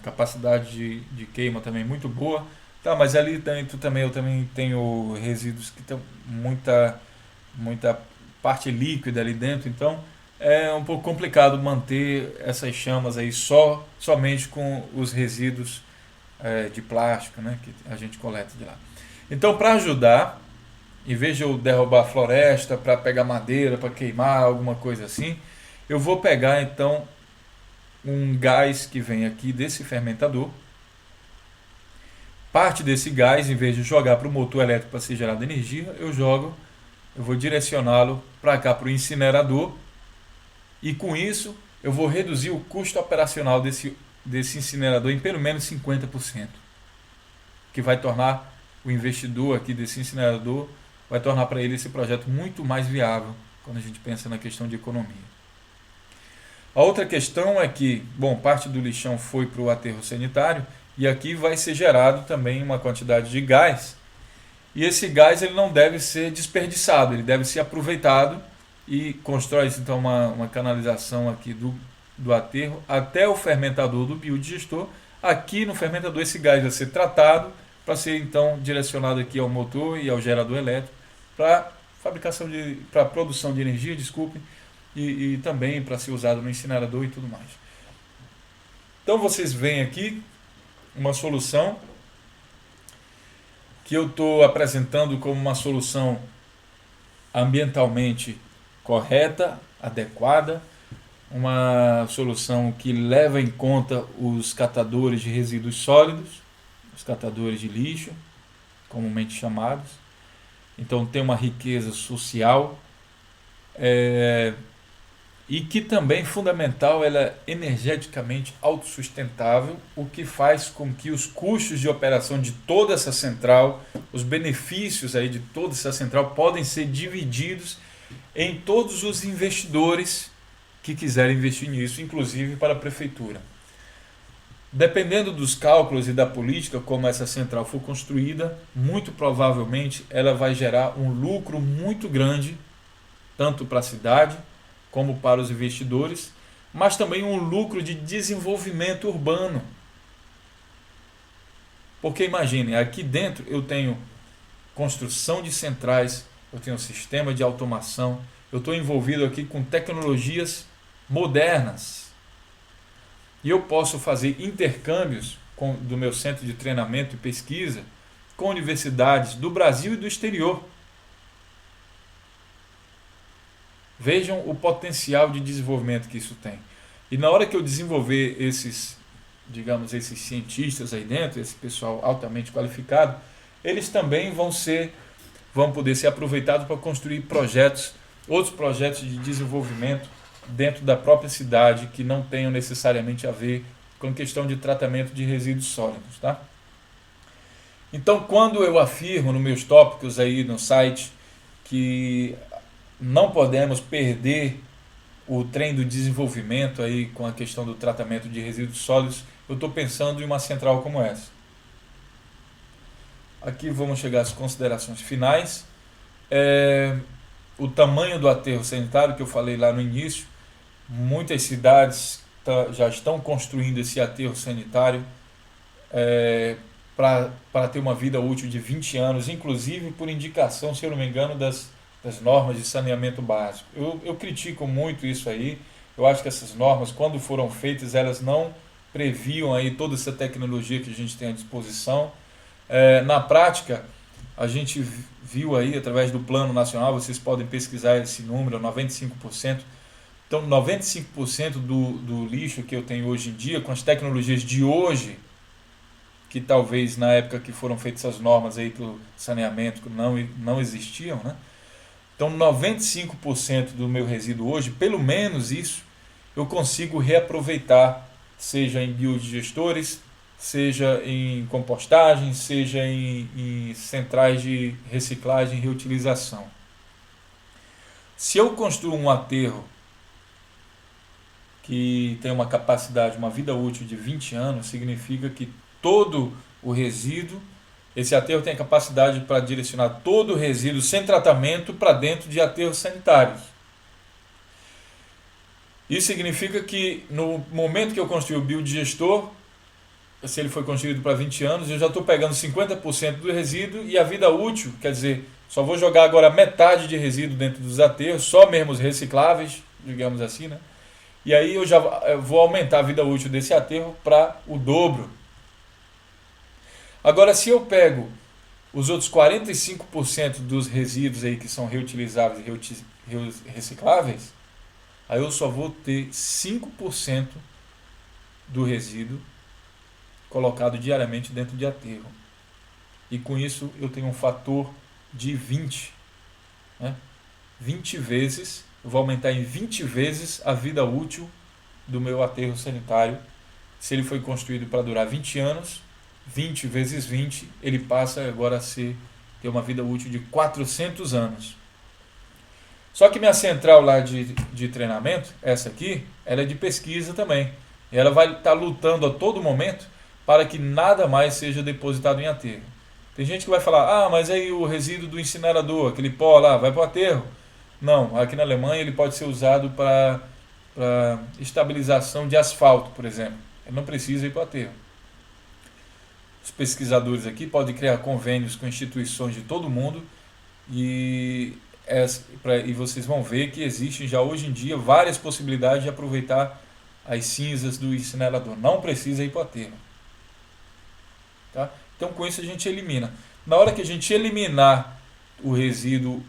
capacidade de queima também muito boa. Tá, mas ali dentro também eu também tenho resíduos que têm muita parte líquida ali dentro, então é um pouco complicado manter essas chamas aí somente com os resíduos de plástico, né, que a gente coleta de lá. Então, para ajudar, em vez de eu derrubar a floresta para pegar madeira, para queimar, alguma coisa assim, eu vou pegar então um gás que vem aqui desse fermentador. Parte desse gás, em vez de jogar para o motor elétrico para ser gerada energia, eu vou direcioná-lo para cá, para o incinerador, e com isso eu vou reduzir o custo operacional desse incinerador em pelo menos 50%, que vai tornar o investidor aqui desse incinerador, vai tornar para ele esse projeto muito mais viável quando a gente pensa na questão de economia. A outra questão é que, parte do lixão foi para o aterro sanitário e aqui vai ser gerado também uma quantidade de gás, e esse gás ele não deve ser desperdiçado, ele deve ser aproveitado, e constrói-se então uma canalização aqui do aterro até o fermentador do biodigestor. Aqui no fermentador esse gás vai ser tratado para ser então direcionado aqui ao motor e ao gerador elétrico para produção de energia, e também para ser usado no incinerador e tudo mais. Então vocês veem aqui uma solução que eu estou apresentando como uma solução ambientalmente correta, adequada, uma solução que leva em conta os catadores de resíduos sólidos, os catadores de lixo, comumente chamados. Então tem uma riqueza social e que também, fundamental, ela é energeticamente autossustentável, o que faz com que os custos de operação de toda essa central, os benefícios aí de toda essa central podem ser divididos em todos os investidores que quiserem investir nisso, inclusive para a prefeitura. Dependendo dos cálculos e da política como essa central for construída, muito provavelmente ela vai gerar um lucro muito grande, tanto para a cidade como para os investidores, mas também um lucro de desenvolvimento urbano. Porque imaginem, aqui dentro eu tenho construção de centrais, eu tenho um sistema de automação, eu estou envolvido aqui com tecnologias modernas. E eu posso fazer intercâmbios do meu centro de treinamento e pesquisa com universidades do Brasil e do exterior. Vejam o potencial de desenvolvimento que isso tem. E na hora que eu desenvolver esses cientistas aí dentro, esse pessoal altamente qualificado, eles também vão poder ser aproveitados para construir outros projetos de desenvolvimento dentro da própria cidade que não tenham necessariamente a ver com questão de tratamento de resíduos sólidos, tá? Então, quando eu afirmo nos meus tópicos aí no site que não podemos perder o trem do desenvolvimento aí com a questão do tratamento de resíduos sólidos, eu estou pensando em uma central como essa. Aqui vamos chegar às considerações finais. O tamanho do aterro sanitário que eu falei lá no início, muitas cidades já estão construindo esse aterro sanitário para ter uma vida útil de 20 anos, inclusive por indicação, se eu não me engano, das normas de saneamento básico. Eu critico muito isso aí. Eu acho que essas normas, quando foram feitas, elas não previam aí toda essa tecnologia que a gente tem à disposição. Na prática, a gente viu aí, através do Plano Nacional, vocês podem pesquisar esse número, 95%. Então, 95% do lixo que eu tenho hoje em dia, com as tecnologias de hoje, que talvez na época que foram feitas as normas aí para o saneamento não existiam, né? Então 95% do meu resíduo hoje, pelo menos isso, eu consigo reaproveitar, seja em biodigestores, seja em compostagem, seja em centrais de reciclagem e reutilização. Se eu construo um aterro que tem uma capacidade, uma vida útil de 20 anos, significa que todo o resíduo, esse aterro tem a capacidade para direcionar todo o resíduo sem tratamento para dentro de aterros sanitários. Isso significa que no momento que eu construir o biodigestor, se ele foi construído para 20 anos, eu já estou pegando 50% do resíduo e a vida útil, quer dizer, só vou jogar agora metade de resíduo dentro dos aterros, só mesmo os recicláveis, digamos assim, né? E aí eu já vou aumentar a vida útil desse aterro para o dobro. Agora, se eu pego os outros 45% dos resíduos aí que são reutilizáveis e recicláveis, aí eu só vou ter 5% do resíduo colocado diariamente dentro de aterro. E com isso eu tenho um fator de 20. Né? 20 vezes, eu vou aumentar em 20 vezes a vida útil do meu aterro sanitário. Se ele foi construído para durar 20 anos, 20 vezes 20, ele passa agora a ter uma vida útil de 400 anos. Só que minha central lá de treinamento, essa aqui, ela é de pesquisa também. E ela vai estar lutando a todo momento para que nada mais seja depositado em aterro. Tem gente que vai falar, mas aí o resíduo do incinerador, aquele pó lá, vai para o aterro? Não, aqui na Alemanha ele pode ser usado para estabilização de asfalto, por exemplo. Ele não precisa ir para o aterro. Os pesquisadores aqui podem criar convênios com instituições de todo mundo e vocês vão ver que existem já hoje em dia várias possibilidades de aproveitar as cinzas do incinerador. Não precisa ir para o aterro. Tá? Então com isso a gente elimina. Na hora que a gente eliminar o resíduo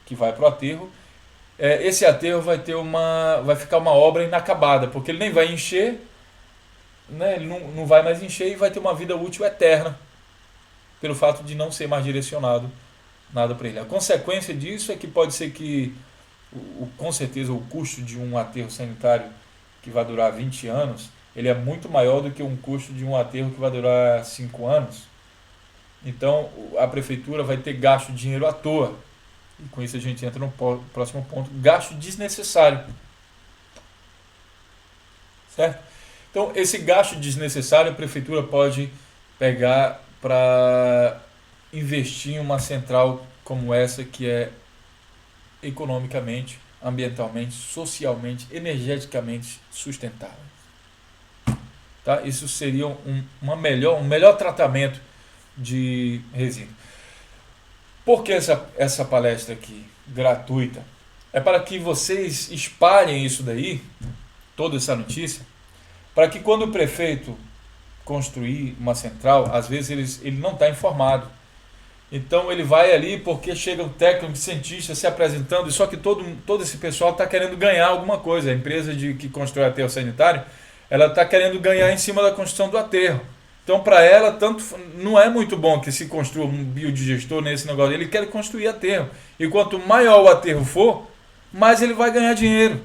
que vai para o aterro, esse aterro vai ficar uma obra inacabada, porque ele nem vai encher, né? Ele não vai mais encher e vai ter uma vida útil eterna, pelo fato de não ser mais direcionado nada para ele. A consequência disso é que pode ser que, com certeza, o custo de um aterro sanitário que vai durar 20 anos, ele é muito maior do que um custo de um aterro que vai durar 5 anos. Então, a prefeitura vai ter gasto de dinheiro à toa. E com isso a gente entra no próximo ponto, gasto desnecessário. Certo? Então, esse gasto desnecessário a prefeitura pode pegar para investir em uma central como essa, que é economicamente, ambientalmente, socialmente, energeticamente sustentável. Tá? Isso seria um melhor tratamento de resíduo. Por que essa palestra aqui, gratuita? É para que vocês espalhem isso daí, toda essa notícia, para que quando o prefeito construir uma central, às vezes ele não está informado. Então ele vai ali porque chega um técnico, cientista se apresentando, só que todo esse pessoal está querendo ganhar alguma coisa. A empresa que constrói aterro sanitário, ela está querendo ganhar em cima da construção do aterro. Então, para ela, não é muito bom que se construa um biodigestor nesse negócio. Ele quer construir aterro. E quanto maior o aterro for, mais ele vai ganhar dinheiro.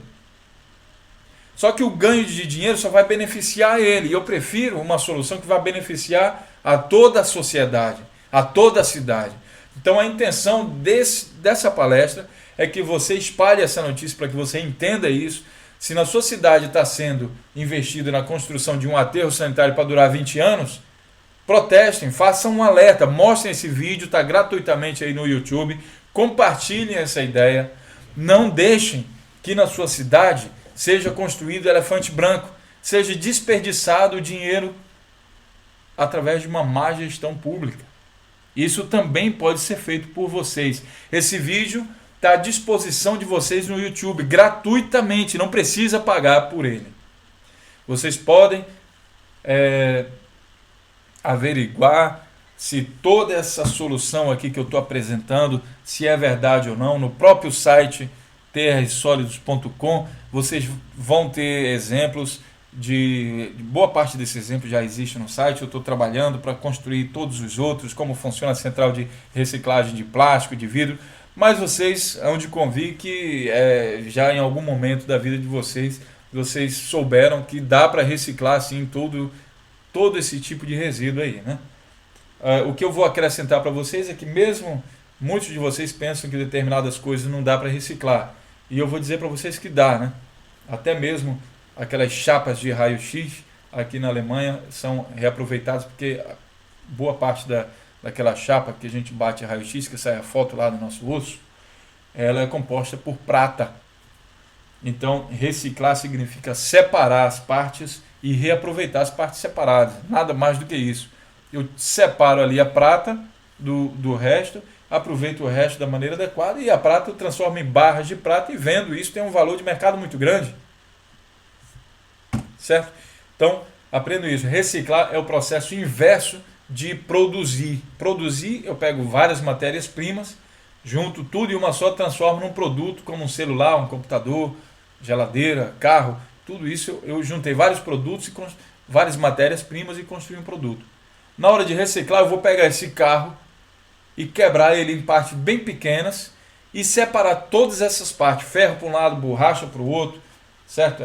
Só que o ganho de dinheiro só vai beneficiar ele. E eu prefiro uma solução que vai beneficiar a toda a sociedade, a toda a cidade. Então, a intenção dessa palestra é que você espalhe essa notícia para que você entenda isso. Se na sua cidade está sendo investido na construção de um aterro sanitário para durar 20 anos, protestem, façam um alerta, mostrem esse vídeo, está gratuitamente aí no YouTube, compartilhem essa ideia, não deixem que na sua cidade seja construído elefante branco, seja desperdiçado o dinheiro através de uma má gestão pública. Isso também pode ser feito por vocês. Esse vídeo está à disposição de vocês no YouTube, gratuitamente, não precisa pagar por ele. Vocês podem averiguar se toda essa solução aqui que eu estou apresentando, se é verdade ou não, no próprio site terrassólidos.com. Vocês vão ter exemplos de boa parte desses exemplos já existe no site. Eu estou trabalhando para construir todos os outros, como funciona a central de reciclagem de plástico, de vidro, mas vocês hão de convir que já em algum momento da vida de vocês, vocês souberam que dá para reciclar assim todo esse tipo de resíduo aí, né? O que eu vou acrescentar para vocês é que mesmo muitos de vocês pensam que determinadas coisas não dá para reciclar, e eu vou dizer para vocês que dá, né? Até mesmo aquelas chapas de raio-x aqui na Alemanha são reaproveitadas, porque boa parte daquela chapa que a gente bate raio-x, que sai a foto lá do nosso osso, ela é composta por prata. Então, reciclar significa separar as partes e reaproveitar as partes separadas. Nada mais do que isso. Eu separo ali a prata do resto, aproveito o resto da maneira adequada e a prata eu transformo em barras de prata e vendo. Isso tem um valor de mercado muito grande. Certo? Então, aprendo isso. Reciclar é o processo inverso de produzir. Produzir, eu pego várias matérias-primas, junto tudo em uma só, transformo num produto como um celular, um computador, geladeira, carro. Tudo isso eu juntei vários produtos e várias matérias-primas e construí um produto. Na hora de reciclar, eu vou pegar esse carro e quebrar ele em partes bem pequenas e separar todas essas partes, ferro para um lado, borracha para o outro, certo?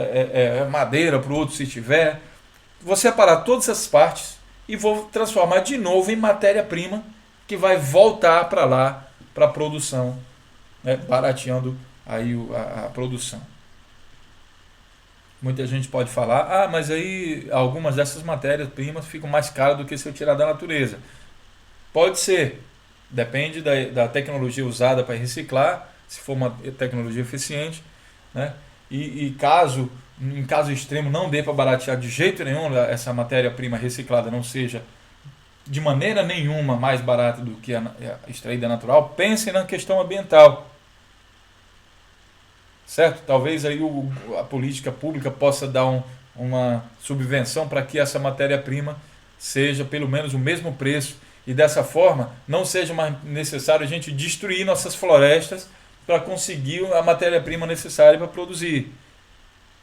Madeira para o outro se tiver. Vou separar todas essas partes e vou transformar de novo em matéria-prima que vai voltar para lá, para a produção, né? Barateando aí a produção. Muita gente pode falar, mas aí algumas dessas matérias-primas ficam mais caras do que se eu tirar da natureza. Pode ser, depende da tecnologia usada para reciclar, se for uma tecnologia eficiente, né? E em caso extremo, não dê para baratear de jeito nenhum, essa matéria-prima reciclada não seja de maneira nenhuma mais barata do que a extraída natural, pensem na questão ambiental. Certo? Talvez aí a política pública possa dar uma subvenção para que essa matéria-prima seja pelo menos o mesmo preço e dessa forma não seja mais necessário a gente destruir nossas florestas para conseguir a matéria-prima necessária para produzir.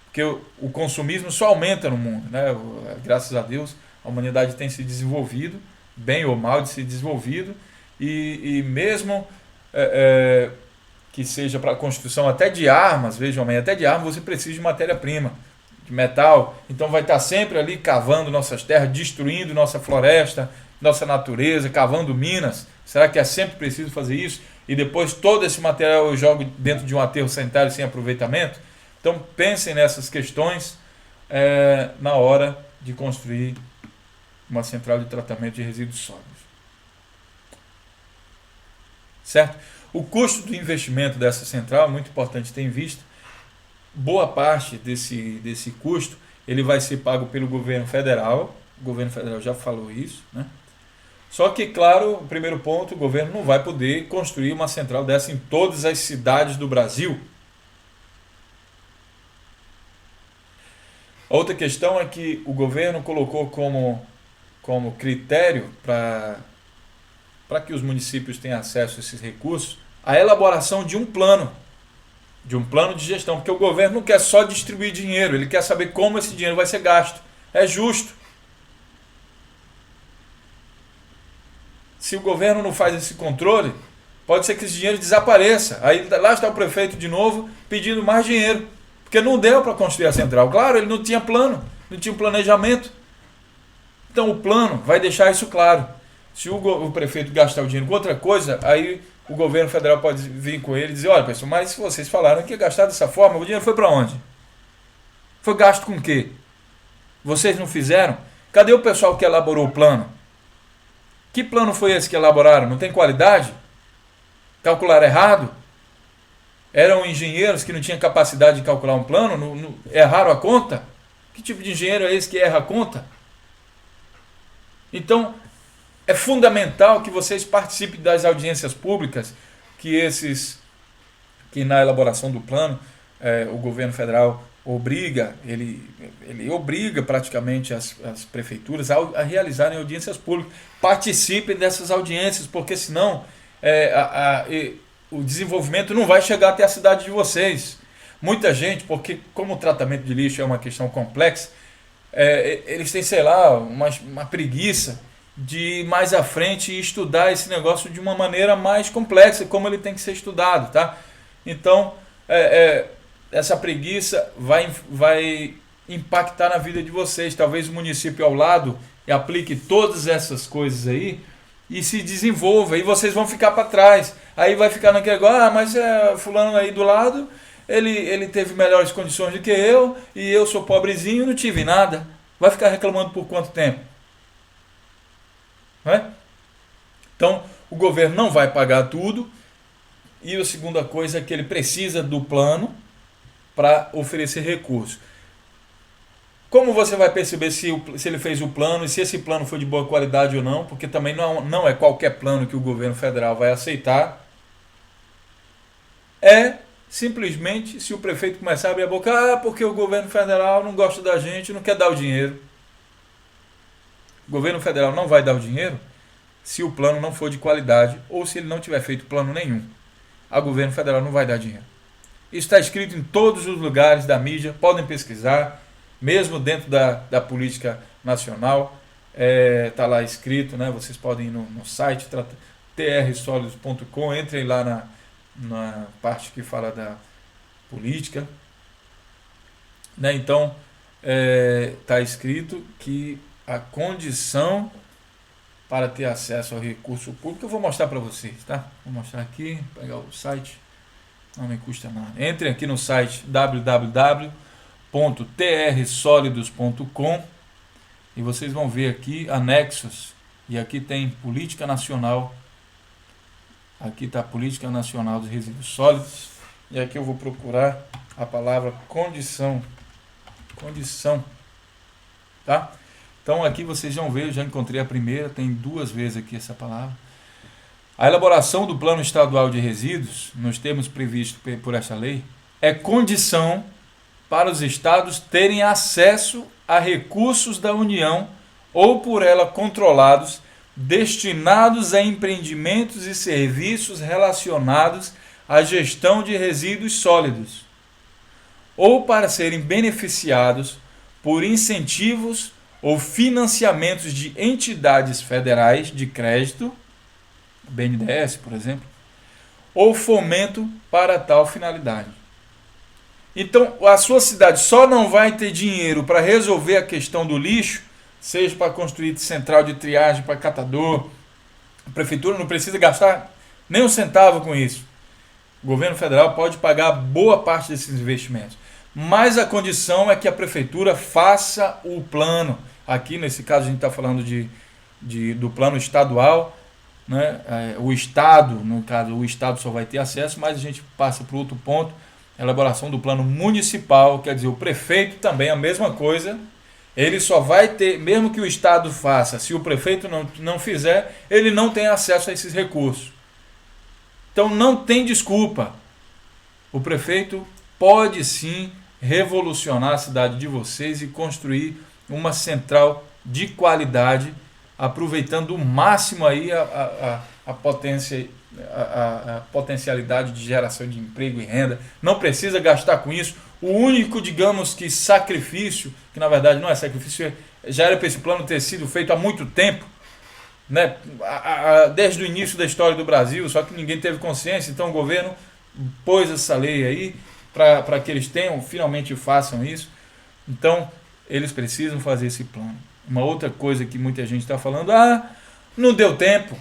Porque o consumismo só aumenta no mundo, né? Graças a Deus a humanidade tem se desenvolvido, bem ou mal de se desenvolvido, e mesmo que seja para a construção até de armas, vejam bem, até de armas você precisa de matéria-prima, de metal, então vai estar sempre ali cavando nossas terras, destruindo nossa floresta, nossa natureza, cavando minas. Será que é sempre preciso fazer isso? E depois todo esse material eu jogo dentro de um aterro sanitário sem aproveitamento? Então pensem nessas questões na hora de construir uma central de tratamento de resíduos sólidos. Certo? O custo do investimento dessa central é muito importante ter em vista. Boa parte desse custo ele vai ser pago pelo governo federal. O governo federal já falou isso, né? Só que, claro, o primeiro ponto, o governo não vai poder construir uma central dessa em todas as cidades do Brasil. A outra questão é que o governo colocou como critério para que os municípios tenham acesso a esses recursos, a elaboração de um plano de gestão, porque o governo não quer só distribuir dinheiro, ele quer saber como esse dinheiro vai ser gasto. É justo. Se o governo não faz esse controle, pode ser que esse dinheiro desapareça. Aí lá está o prefeito de novo pedindo mais dinheiro, porque não deu para construir a central. Claro, ele não tinha plano, não tinha um planejamento. Então o plano vai deixar isso claro. Se o prefeito gastar o dinheiro com outra coisa, aí o governo federal pode vir com ele e dizer, olha pessoal, mas se vocês falaram que ia gastar dessa forma, o dinheiro foi para onde? Foi gasto com o quê? Vocês não fizeram? Cadê o pessoal que elaborou o plano? Que plano foi esse que elaboraram? Não tem qualidade? Calcularam errado? Eram engenheiros que não tinham capacidade de calcular um plano? Erraram a conta? Que tipo de engenheiro é esse que erra a conta? Então, é fundamental que vocês participem das audiências públicas, que na elaboração do plano, o governo federal obriga, ele obriga praticamente as prefeituras a realizarem audiências públicas. Participem dessas audiências, porque senão o desenvolvimento não vai chegar até a cidade de vocês. Muita gente, porque como o tratamento de lixo é uma questão complexa, eles têm, sei lá, uma preguiça de ir mais à frente e estudar esse negócio de uma maneira mais complexa, como ele tem que ser estudado, tá? Então, essa preguiça vai impactar na vida de vocês. Talvez o município ao lado aplique todas essas coisas aí e se desenvolva, e vocês vão ficar para trás. Aí vai ficar naquele negócio, mas fulano aí do lado, ele teve melhores condições do que eu, e eu sou pobrezinho e não tive nada. Vai ficar reclamando por quanto tempo? Não é? Então, o governo não vai pagar tudo, e a segunda coisa é que ele precisa do plano para oferecer recursos. Como você vai perceber se ele fez o plano e se esse plano foi de boa qualidade ou não? Porque também não é qualquer plano que o governo federal vai aceitar. É simplesmente se o prefeito começar a abrir a boca, porque o governo federal não gosta da gente, não quer dar o dinheiro. O governo federal não vai dar o dinheiro se o plano não for de qualidade ou se ele não tiver feito plano nenhum. O governo federal não vai dar dinheiro. Isso está escrito em todos os lugares da mídia, podem pesquisar. Mesmo dentro da política nacional, está lá escrito, né? Vocês podem ir no site trsólidos.com, entrem lá na parte que fala da política, né? Então, está escrito que a condição para ter acesso ao recurso público, eu vou mostrar para vocês, tá? Vou mostrar aqui, pegar o site, não me custa nada. Entrem aqui no site www.trsólidos.com e vocês vão ver aqui anexos, e aqui tem política nacional, aqui está a política nacional dos resíduos sólidos, e aqui eu vou procurar a palavra condição, tá? Então aqui vocês vão ver, eu já encontrei a primeira, tem 2 vezes aqui essa palavra. A elaboração do Plano Estadual de Resíduos, nos termos previstos por essa lei, é condição para os estados terem acesso a recursos da União ou por ela controlados, destinados a empreendimentos e serviços relacionados à gestão de resíduos sólidos, ou para serem beneficiados por incentivos ou financiamentos de entidades federais de crédito, BNDES, por exemplo, ou fomento para tal finalidade. Então, a sua cidade só não vai ter dinheiro para resolver a questão do lixo, seja para construir central de triagem para catador. A prefeitura não precisa gastar nem um centavo com isso. O governo federal pode pagar boa parte desses investimentos. Mas a condição é que a prefeitura faça o plano. Aqui, nesse caso, a gente está falando do plano estadual, né? O Estado, no caso, o Estado só vai ter acesso, mas a gente passa para outro ponto. Elaboração do plano municipal, quer dizer, o prefeito também a mesma coisa, ele só vai ter, mesmo que o Estado faça, se o prefeito não fizer, ele não tem acesso a esses recursos. Então não tem desculpa. O prefeito pode sim revolucionar a cidade de vocês e construir uma central de qualidade, aproveitando o máximo aí a potencialidade de geração de emprego e renda. Não precisa gastar com isso. O único, digamos que sacrifício, que na verdade não é sacrifício, já era para esse plano ter sido feito há muito tempo, né? Desde o início da história do Brasil, só que ninguém teve consciência, então o governo pôs essa lei aí para que eles finalmente façam isso. Então eles precisam fazer esse plano. Uma outra coisa que muita gente está falando, não deu tempo.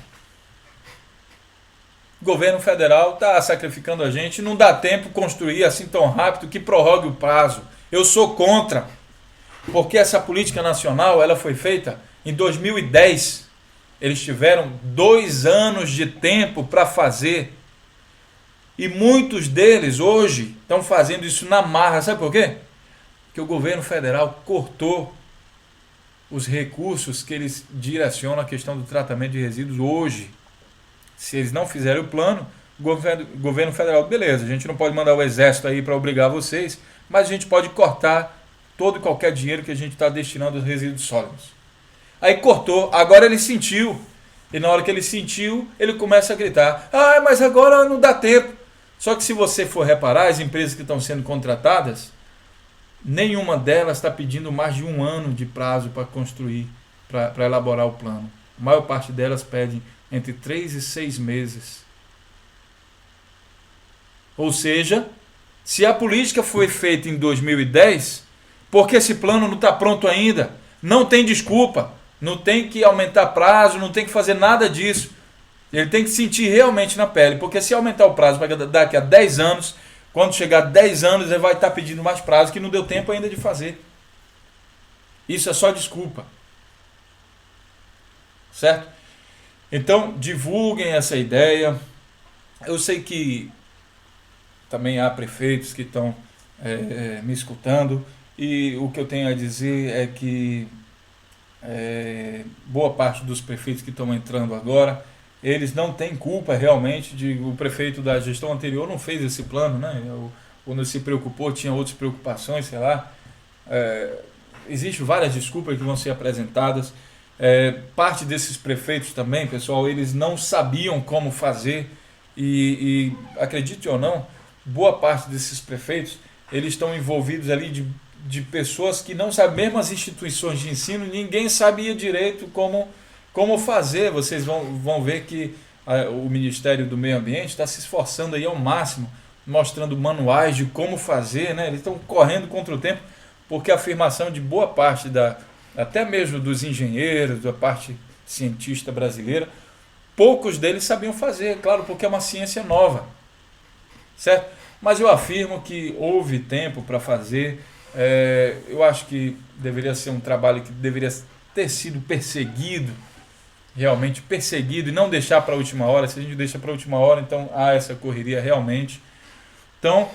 O governo federal está sacrificando a gente, não dá tempo construir assim tão rápido que prorrogue o prazo. Eu sou contra, porque essa política nacional ela foi feita em 2010. Eles tiveram 2 anos de tempo para fazer. E muitos deles hoje estão fazendo isso na marra. Sabe por quê? Porque o governo federal cortou os recursos que eles direcionam à questão do tratamento de resíduos hoje. Se eles não fizerem o plano, o governo federal, beleza, a gente não pode mandar o exército aí para obrigar vocês, mas a gente pode cortar todo e qualquer dinheiro que a gente está destinando aos resíduos sólidos. Aí cortou, agora ele sentiu, e na hora que ele sentiu, ele começa a gritar, mas agora não dá tempo. Só que se você for reparar, as empresas que estão sendo contratadas, nenhuma delas está pedindo mais de 1 ano de prazo para construir, para elaborar o plano. A maior parte delas pedem entre 3 e 6 meses. Ou seja, se a política foi feita em 2010, por que esse plano não está pronto ainda? Não tem desculpa, não tem que aumentar prazo, não tem que fazer nada disso. Ele tem que sentir realmente na pele, porque se aumentar o prazo para daqui a 10 anos, quando chegar a 10 anos ele vai estar pedindo mais prazo que não deu tempo ainda de fazer. Isso é só desculpa. Certo? Então, divulguem essa ideia. Eu sei que também há prefeitos que estão me escutando, e o que eu tenho a dizer é que boa parte dos prefeitos que estão entrando agora, eles não têm culpa realmente de o prefeito da gestão anterior não fez esse plano, né? Ou não se preocupou, tinha outras preocupações, sei lá. Existem várias desculpas que vão ser apresentadas. Parte desses prefeitos também, pessoal, eles não sabiam como fazer e acredite ou não, boa parte desses prefeitos, eles estão envolvidos ali de pessoas que não sabem, mesmo as instituições de ensino, ninguém sabia direito como fazer. Vocês vão ver que o Ministério do Meio Ambiente está se esforçando aí ao máximo, mostrando manuais de como fazer, né? Eles estão correndo contra o tempo, porque a afirmação de boa parte até mesmo dos engenheiros, da parte cientista brasileira, poucos deles sabiam fazer, claro, porque é uma ciência nova, certo? Mas eu afirmo que houve tempo para fazer. Eu acho que deveria ser um trabalho que deveria ter sido perseguido, realmente perseguido, e não deixar para a última hora. Se a gente deixa para a última hora, então há essa correria realmente. Então,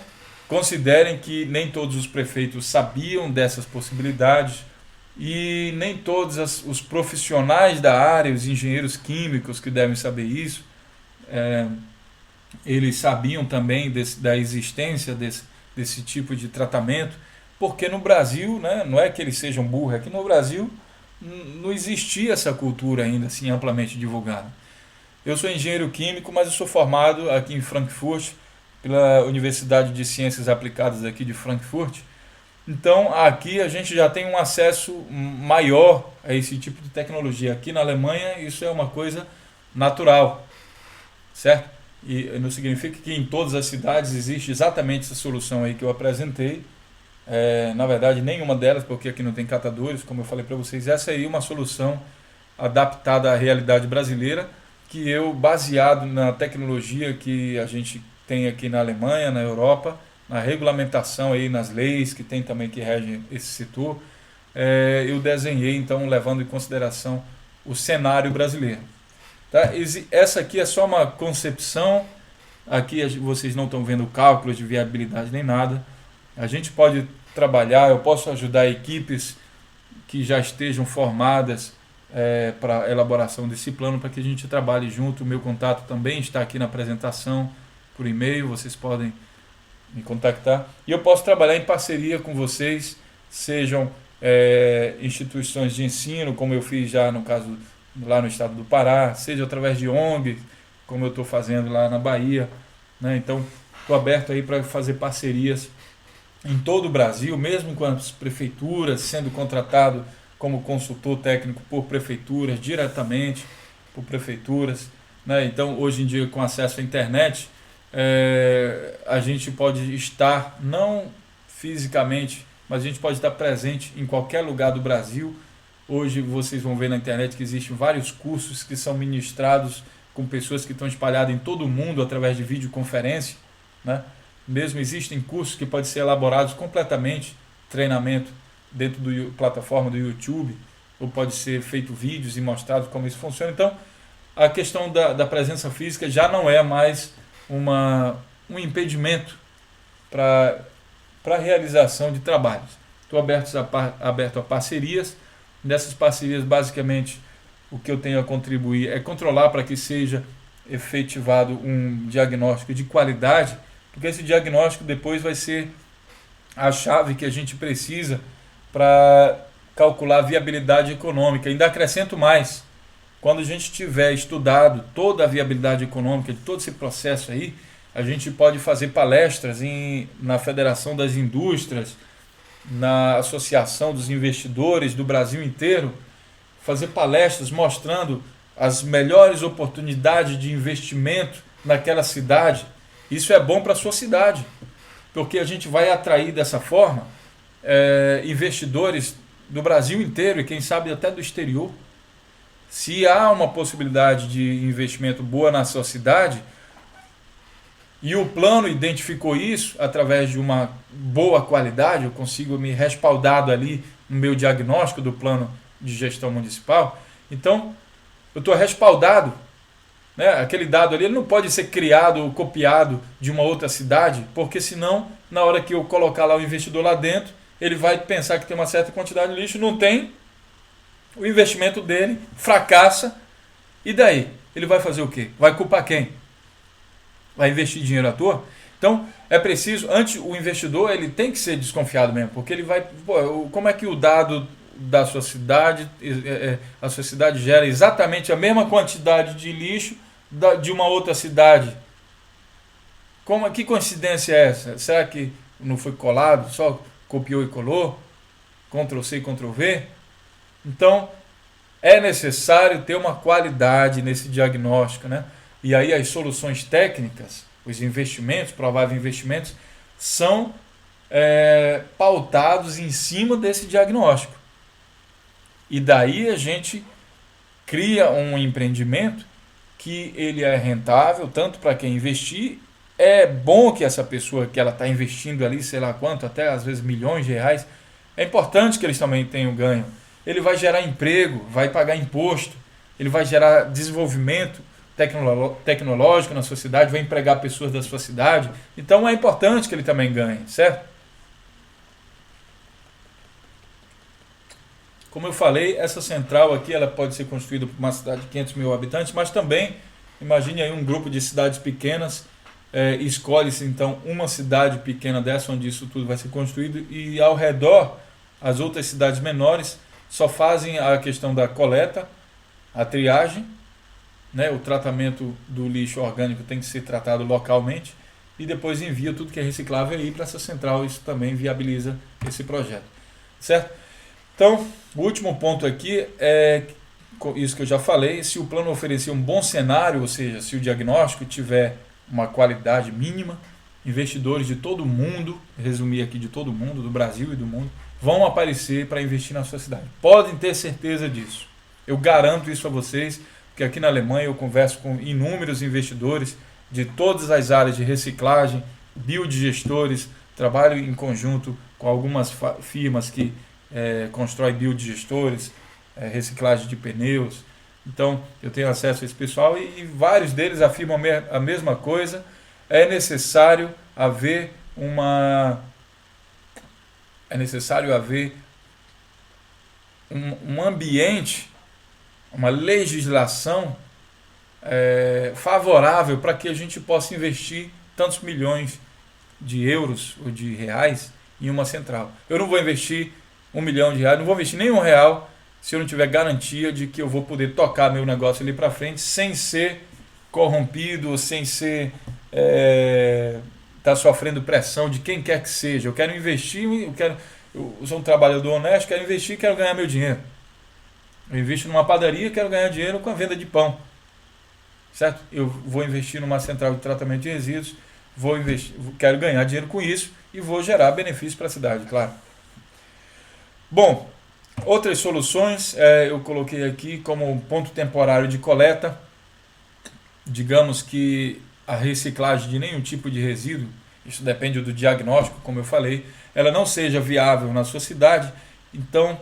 considerem que nem todos os prefeitos sabiam dessas possibilidades, e nem todos os profissionais da área, os engenheiros químicos que devem saber isso, eles sabiam também da existência desse tipo de tratamento, porque no Brasil, né, não é que eles sejam burros, é que no Brasil não existia essa cultura ainda assim amplamente divulgada. Eu sou engenheiro químico, mas eu sou formado aqui em Frankfurt, pela Universidade de Ciências Aplicadas aqui de Frankfurt. Então aqui a gente já tem um acesso maior a esse tipo de tecnologia. Aqui na Alemanha isso é uma coisa natural, certo? E não significa que em todas as cidades existe exatamente essa solução aí que eu apresentei. Na verdade, nenhuma delas, porque aqui não tem catadores, como eu falei para vocês. Essa aí é uma solução adaptada à realidade brasileira, que eu, baseado na tecnologia que a gente tem aqui na Alemanha, na Europa, na regulamentação, aí, nas leis que tem também que regem esse setor, eu desenhei, então, levando em consideração o cenário brasileiro. Tá? Essa aqui é só uma concepção, aqui vocês não estão vendo cálculos de viabilidade nem nada. A gente pode trabalhar, eu posso ajudar equipes que já estejam formadas para a elaboração desse plano, para que a gente trabalhe junto. O meu contato também está aqui na apresentação, por e-mail, vocês podem me contactar. E eu posso trabalhar em parceria com vocês, sejam instituições de ensino, como eu fiz já no caso lá no estado do Pará, seja através de ONG, como eu estou fazendo lá na Bahia, né? Então, estou aberto aí para fazer parcerias em todo o Brasil, mesmo com as prefeituras, sendo contratado como consultor técnico por prefeituras, diretamente por prefeituras, né? Então, hoje em dia, com acesso à internet, a gente pode estar, não fisicamente, mas a gente pode estar presente em qualquer lugar do Brasil. Hoje vocês vão ver na internet que existem vários cursos que são ministrados com pessoas que estão espalhadas em todo o mundo através de videoconferência, né? Mesmo existem cursos que podem ser elaborados completamente, treinamento dentro da plataforma do YouTube, ou pode ser feito vídeos e mostrado como isso funciona. Então, a questão da presença física já não é mais um impedimento para a realização de trabalhos. Estou aberto a parcerias. Nessas parcerias, basicamente, o que eu tenho a contribuir é controlar para que seja efetivado um diagnóstico de qualidade, porque esse diagnóstico depois vai ser a chave que a gente precisa para calcular a viabilidade econômica. Ainda acrescento mais, quando a gente tiver estudado toda a viabilidade econômica de todo esse processo aí, a gente pode fazer palestras na Federação das Indústrias, na Associação dos Investidores do Brasil inteiro, fazer palestras mostrando as melhores oportunidades de investimento naquela cidade. Isso é bom para a sua cidade, porque a gente vai atrair dessa forma investidores do Brasil inteiro e quem sabe até do exterior. Se há uma possibilidade de investimento boa na sua cidade, e o plano identificou isso através de uma boa qualidade, eu consigo me respaldado ali no meu diagnóstico do plano de gestão municipal, então eu estou respaldado, né? Aquele dado ali ele não pode ser criado ou copiado de uma outra cidade, porque senão, na hora que eu colocar lá o investidor lá dentro, ele vai pensar que tem uma certa quantidade de lixo, não tem, o investimento dele fracassa, e daí? Ele vai fazer o quê? Vai culpar quem? Vai investir dinheiro à toa? Então, é preciso, antes o investidor ele tem que ser desconfiado mesmo, porque ele vai, como é que o dado da sua cidade, a sua cidade gera exatamente a mesma quantidade de lixo de uma outra cidade? Que coincidência é essa? Será que não foi colado, só copiou e colou? Ctrl C, Ctrl V? Então, é necessário ter uma qualidade nesse diagnóstico, né? E aí as soluções técnicas, os investimentos, prováveis investimentos, são pautados em cima desse diagnóstico. E daí a gente cria um empreendimento que ele é rentável, tanto para quem investir, é bom que essa pessoa que ela está investindo ali, sei lá quanto, até às vezes milhões de reais, é importante que eles também tenham ganho. Ele vai gerar emprego, vai pagar imposto, ele vai gerar desenvolvimento tecnológico na sua cidade, vai empregar pessoas da sua cidade. Então é importante que ele também ganhe, certo? Como eu falei, essa central aqui ela pode ser construída por uma cidade de 500 mil habitantes, mas também, imagine aí um grupo de cidades pequenas, escolhe-se então uma cidade pequena dessa, onde isso tudo vai ser construído, e ao redor, as outras cidades menores só fazem a questão da coleta, a triagem, né, o tratamento do lixo orgânico tem que ser tratado localmente e depois envia tudo que é reciclável aí para essa central. Isso também viabiliza esse projeto, certo? Então, o último ponto aqui é isso que eu já falei: se o plano oferecer um bom cenário, ou seja, se o diagnóstico tiver uma qualidade mínima, investidores de todo o mundo, resumir aqui, de todo o mundo, do Brasil e do mundo, vão aparecer para investir na sua cidade. Podem ter certeza disso. Eu garanto isso a vocês, porque aqui na Alemanha eu converso com inúmeros investidores de todas as áreas de reciclagem, biodigestores, trabalho em conjunto com algumas firmas que constroem biodigestores, reciclagem de pneus. Então eu tenho acesso a esse pessoal e vários deles afirmam a mesma coisa. É necessário haver um ambiente, uma legislação favorável para que a gente possa investir tantos milhões de euros ou de reais em uma central. Eu não vou investir R$1 milhão, não vou investir nem R$1 se eu não tiver garantia de que eu vou poder tocar meu negócio ali para frente sem ser corrompido, sem ser tá sofrendo pressão de quem quer que seja. Eu quero investir, eu sou um trabalhador honesto, quero investir, quero ganhar meu dinheiro. Eu invisto numa padaria, quero ganhar dinheiro com a venda de pão, certo? Eu vou investir numa central de tratamento de resíduos, quero ganhar dinheiro com isso e vou gerar benefício para a cidade, claro. Bom, outras soluções eu coloquei aqui como ponto temporário de coleta. Digamos que a reciclagem de nenhum tipo de resíduo, isso depende do diagnóstico, como eu falei, ela não seja viável na sua cidade, então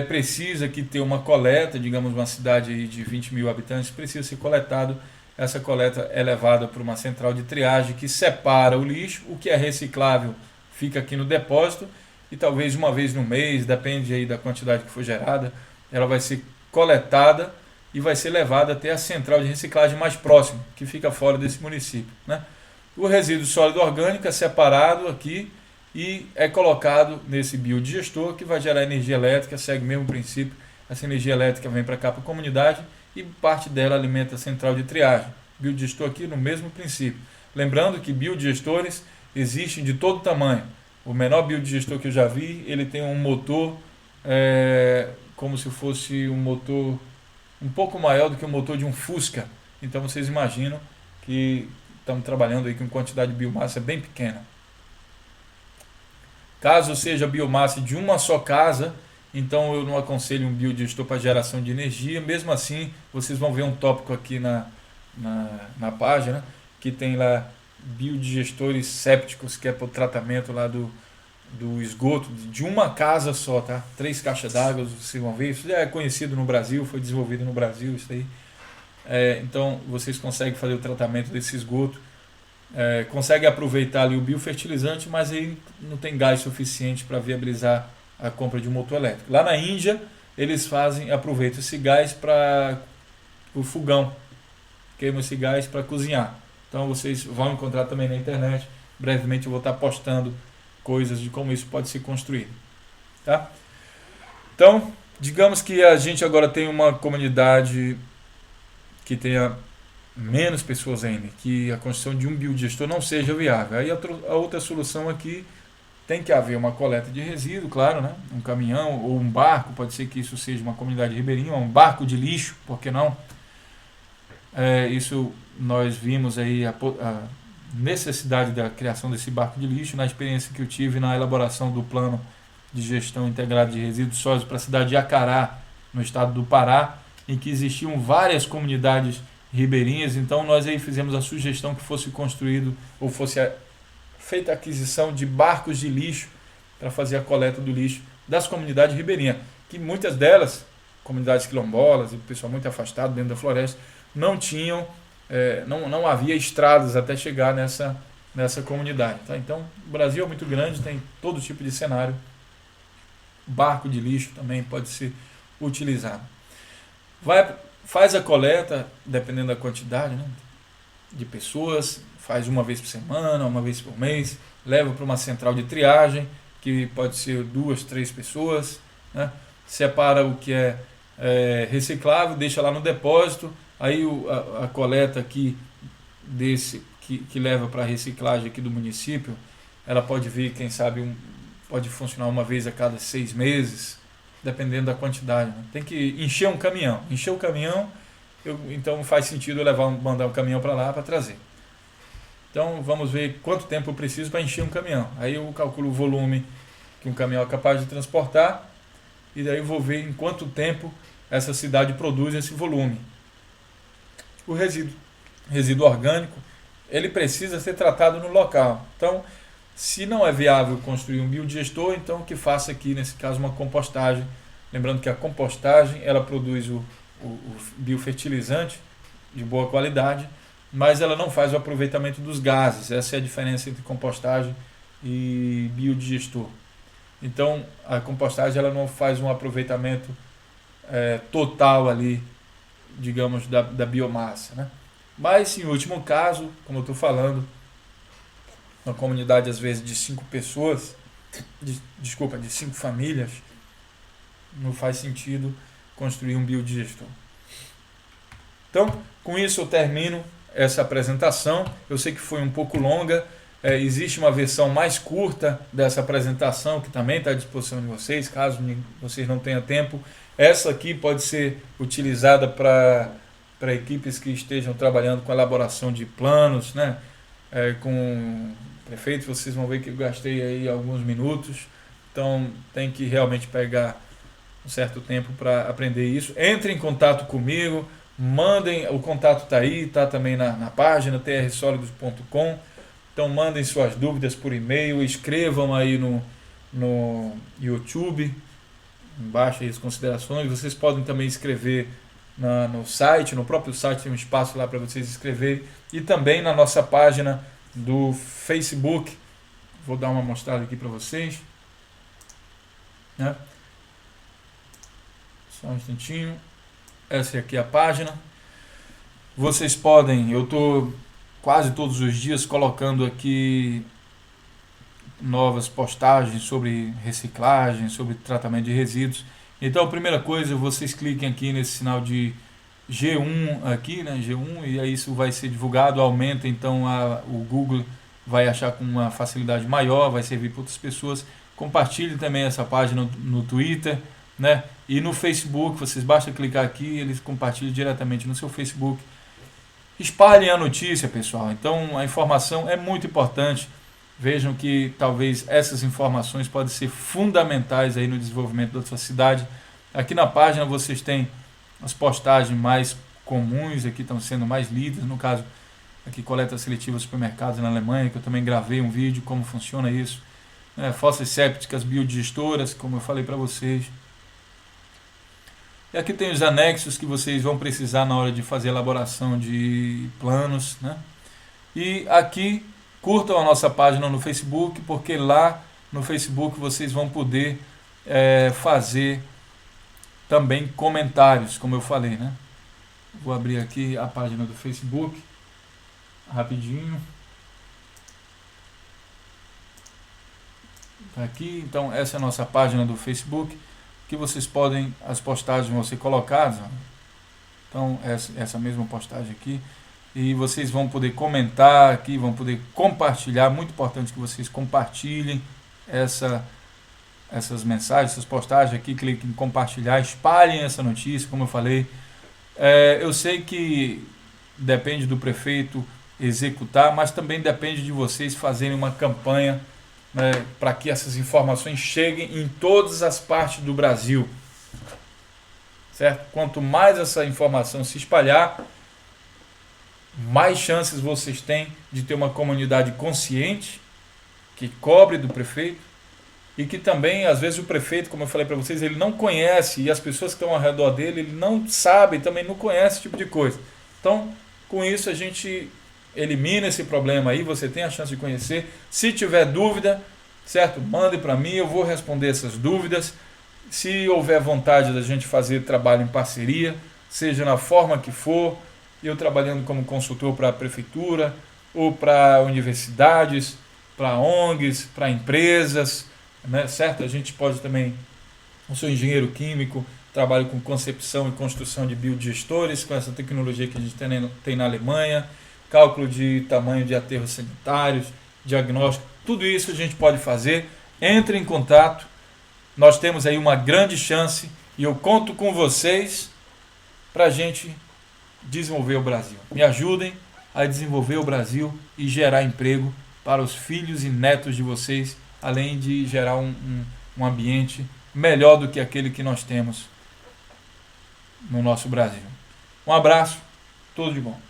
precisa que ter uma coleta. Digamos uma cidade aí de 20 mil habitantes, precisa ser coletado. Essa coleta é levada para uma central de triagem que separa o lixo, o que é reciclável fica aqui no depósito e talvez uma vez no mês, depende aí da quantidade que for gerada, ela vai ser coletada e vai ser levada até a central de reciclagem mais próxima, que fica fora desse município, né? O resíduo sólido orgânico é separado aqui e é colocado nesse biodigestor que vai gerar energia elétrica, segue o mesmo princípio. Essa energia elétrica vem para cá para a comunidade e parte dela alimenta a central de triagem. Biodigestor aqui no mesmo princípio. Lembrando que biodigestores existem de todo tamanho. O menor biodigestor que eu já vi, ele tem um motor como se fosse um motor um pouco maior do que o motor de um Fusca. Então vocês imaginam que estamos trabalhando aí com quantidade de biomassa bem pequena. Caso seja biomassa de uma só casa, então eu não aconselho um biodigestor para geração de energia. Mesmo assim, vocês vão ver um tópico aqui na página que tem lá biodigestores sépticos, que é para o tratamento lá do esgoto de uma casa só, tá? 3 caixas d'água, vocês vão ver. Isso já é conhecido no Brasil, foi desenvolvido no Brasil isso aí. Então vocês conseguem fazer o tratamento desse esgoto, conseguem aproveitar ali o biofertilizante, mas aí não tem gás suficiente para viabilizar a compra de um motor elétrico. Lá na Índia eles aproveitam esse gás para o fogão, queimam esse gás para cozinhar. Então vocês vão encontrar também na internet. Brevemente eu vou estar postando coisas de como isso pode ser construído, tá? Então, digamos que a gente agora tem uma comunidade que tenha menos pessoas ainda, que a construção de um biodigestor não seja viável. Aí a outra solução aqui tem que haver uma coleta de resíduo, claro, né? Um caminhão ou um barco, pode ser que isso seja uma comunidade ribeirinha, um barco de lixo, por que não? Isso nós vimos aí a necessidade da criação desse barco de lixo na experiência que eu tive na elaboração do plano de gestão integrada de resíduos sólidos para a cidade de Acará, no estado do Pará, em que existiam várias comunidades ribeirinhas. Então nós aí fizemos a sugestão que fosse construído ou fosse feita a aquisição de barcos de lixo para fazer a coleta do lixo das comunidades ribeirinhas, que muitas delas, comunidades quilombolas e pessoal muito afastado dentro da floresta, não tinham, não havia estradas até chegar nessa comunidade, tá? Então o Brasil é muito grande, tem todo tipo de cenário. Barco de lixo também pode ser utilizado. Faz a coleta, dependendo da quantidade, né, de pessoas, faz uma vez por semana, uma vez por mês, leva para uma central de triagem, que pode ser 2, 3 pessoas, né, separa o que é reciclável, deixa lá no depósito, aí a coleta aqui que leva para a reciclagem aqui do município, ela pode vir, quem sabe, pode funcionar uma vez a cada 6 meses, dependendo da quantidade, né? Tem que encher um caminhão. Encher o caminhão, então faz sentido mandar um caminhão para lá para trazer. Então vamos ver quanto tempo eu preciso para encher um caminhão. Aí eu calculo o volume que um caminhão é capaz de transportar e daí eu vou ver em quanto tempo essa cidade produz esse volume. O resíduo orgânico, ele precisa ser tratado no local. Então, se não é viável construir um biodigestor, então que faça aqui, nesse caso, uma compostagem. Lembrando que a compostagem, ela produz o biofertilizante de boa qualidade, mas ela não faz o aproveitamento dos gases. Essa é a diferença entre compostagem e biodigestor. Então, a compostagem ela não faz um aproveitamento total ali, digamos, da biomassa, né? Mas, em último caso, como eu estou falando, uma comunidade às vezes de 5 pessoas, de 5 famílias, não faz sentido construir um biodigestor. Então, com isso eu termino essa apresentação. Eu sei que foi um pouco longa, existe uma versão mais curta dessa apresentação que também está à disposição de vocês, caso vocês não tenham tempo. Essa aqui pode ser utilizada para equipes que estejam trabalhando com a elaboração de planos, né? Com prefeitos, vocês vão ver que eu gastei aí alguns minutos, então tem que realmente pegar um certo tempo para aprender isso. Entre em contato comigo, mandem, o contato está aí, está também na página trsólidos.com, então mandem suas dúvidas por e-mail, escrevam aí no YouTube, embaixo aí as considerações, vocês podem também escrever no site, no próprio site tem um espaço lá para vocês escreverem, e também na nossa página do Facebook. Vou dar uma mostrada aqui para vocês, né? Só um instantinho. Essa aqui é a página. Vocês podem, eu estou quase todos os dias colocando aqui novas postagens sobre reciclagem, sobre tratamento de resíduos. Então a primeira coisa, vocês cliquem aqui nesse sinal de G1 aqui, né, G1, e aí isso vai ser divulgado, aumenta, então o Google vai achar com uma facilidade maior, vai servir para outras pessoas. Compartilhe também essa página no Twitter, né? E no Facebook, vocês basta clicar aqui, eles compartilham diretamente no seu Facebook. Espalhem a notícia, pessoal. Então a informação é muito importante. Vejam que talvez essas informações podem ser fundamentais aí no desenvolvimento da sua cidade. Aqui na página vocês têm as postagens mais comuns, aqui estão sendo mais lidas, no caso aqui coleta seletiva de supermercados na Alemanha, que eu também gravei um vídeo como funciona isso, fossas sépticas biodigestoras, como eu falei para vocês. E aqui tem os anexos que vocês vão precisar na hora de fazer a elaboração de planos, né? E aqui curtam a nossa página no Facebook, porque lá no Facebook vocês vão poder fazer também comentários, como eu falei, né? Vou abrir aqui a página do Facebook rapidinho. Tá aqui, então essa é a nossa página do Facebook, que vocês podem, as postagens vão ser colocadas, ó. Então essa mesma postagem aqui, e vocês vão poder comentar aqui, vão poder compartilhar, muito importante que vocês compartilhem essas mensagens, essas postagens aqui, cliquem em compartilhar, espalhem essa notícia, como eu falei. Eu sei que depende do prefeito executar, mas também depende de vocês fazerem uma campanha, né, para que essas informações cheguem em todas as partes do Brasil, certo? Quanto mais essa informação se espalhar, mais chances vocês têm de ter uma comunidade consciente, que cobre do prefeito, e que também, às vezes, o prefeito, como eu falei para vocês, ele não conhece, e as pessoas que estão ao redor dele, ele não sabe, também não conhece esse tipo de coisa. Então, com isso, a gente elimina esse problema aí, você tem a chance de conhecer. Se tiver dúvida, certo? Mande para mim, eu vou responder essas dúvidas. Se houver vontade da gente fazer trabalho em parceria, seja na forma que for, eu trabalhando como consultor para a prefeitura, ou para universidades, para ONGs, para empresas, né, certo? A gente pode também, eu sou engenheiro químico, trabalho com concepção e construção de biodigestores, com essa tecnologia que a gente tem na Alemanha, cálculo de tamanho de aterros sanitários, diagnóstico, tudo isso a gente pode fazer. Entre em contato, nós temos aí uma grande chance e eu conto com vocês para a gente desenvolver o Brasil. Me ajudem a desenvolver o Brasil e gerar emprego para os filhos e netos de vocês, além de gerar um ambiente melhor do que aquele que nós temos no nosso Brasil. Um abraço, tudo de bom.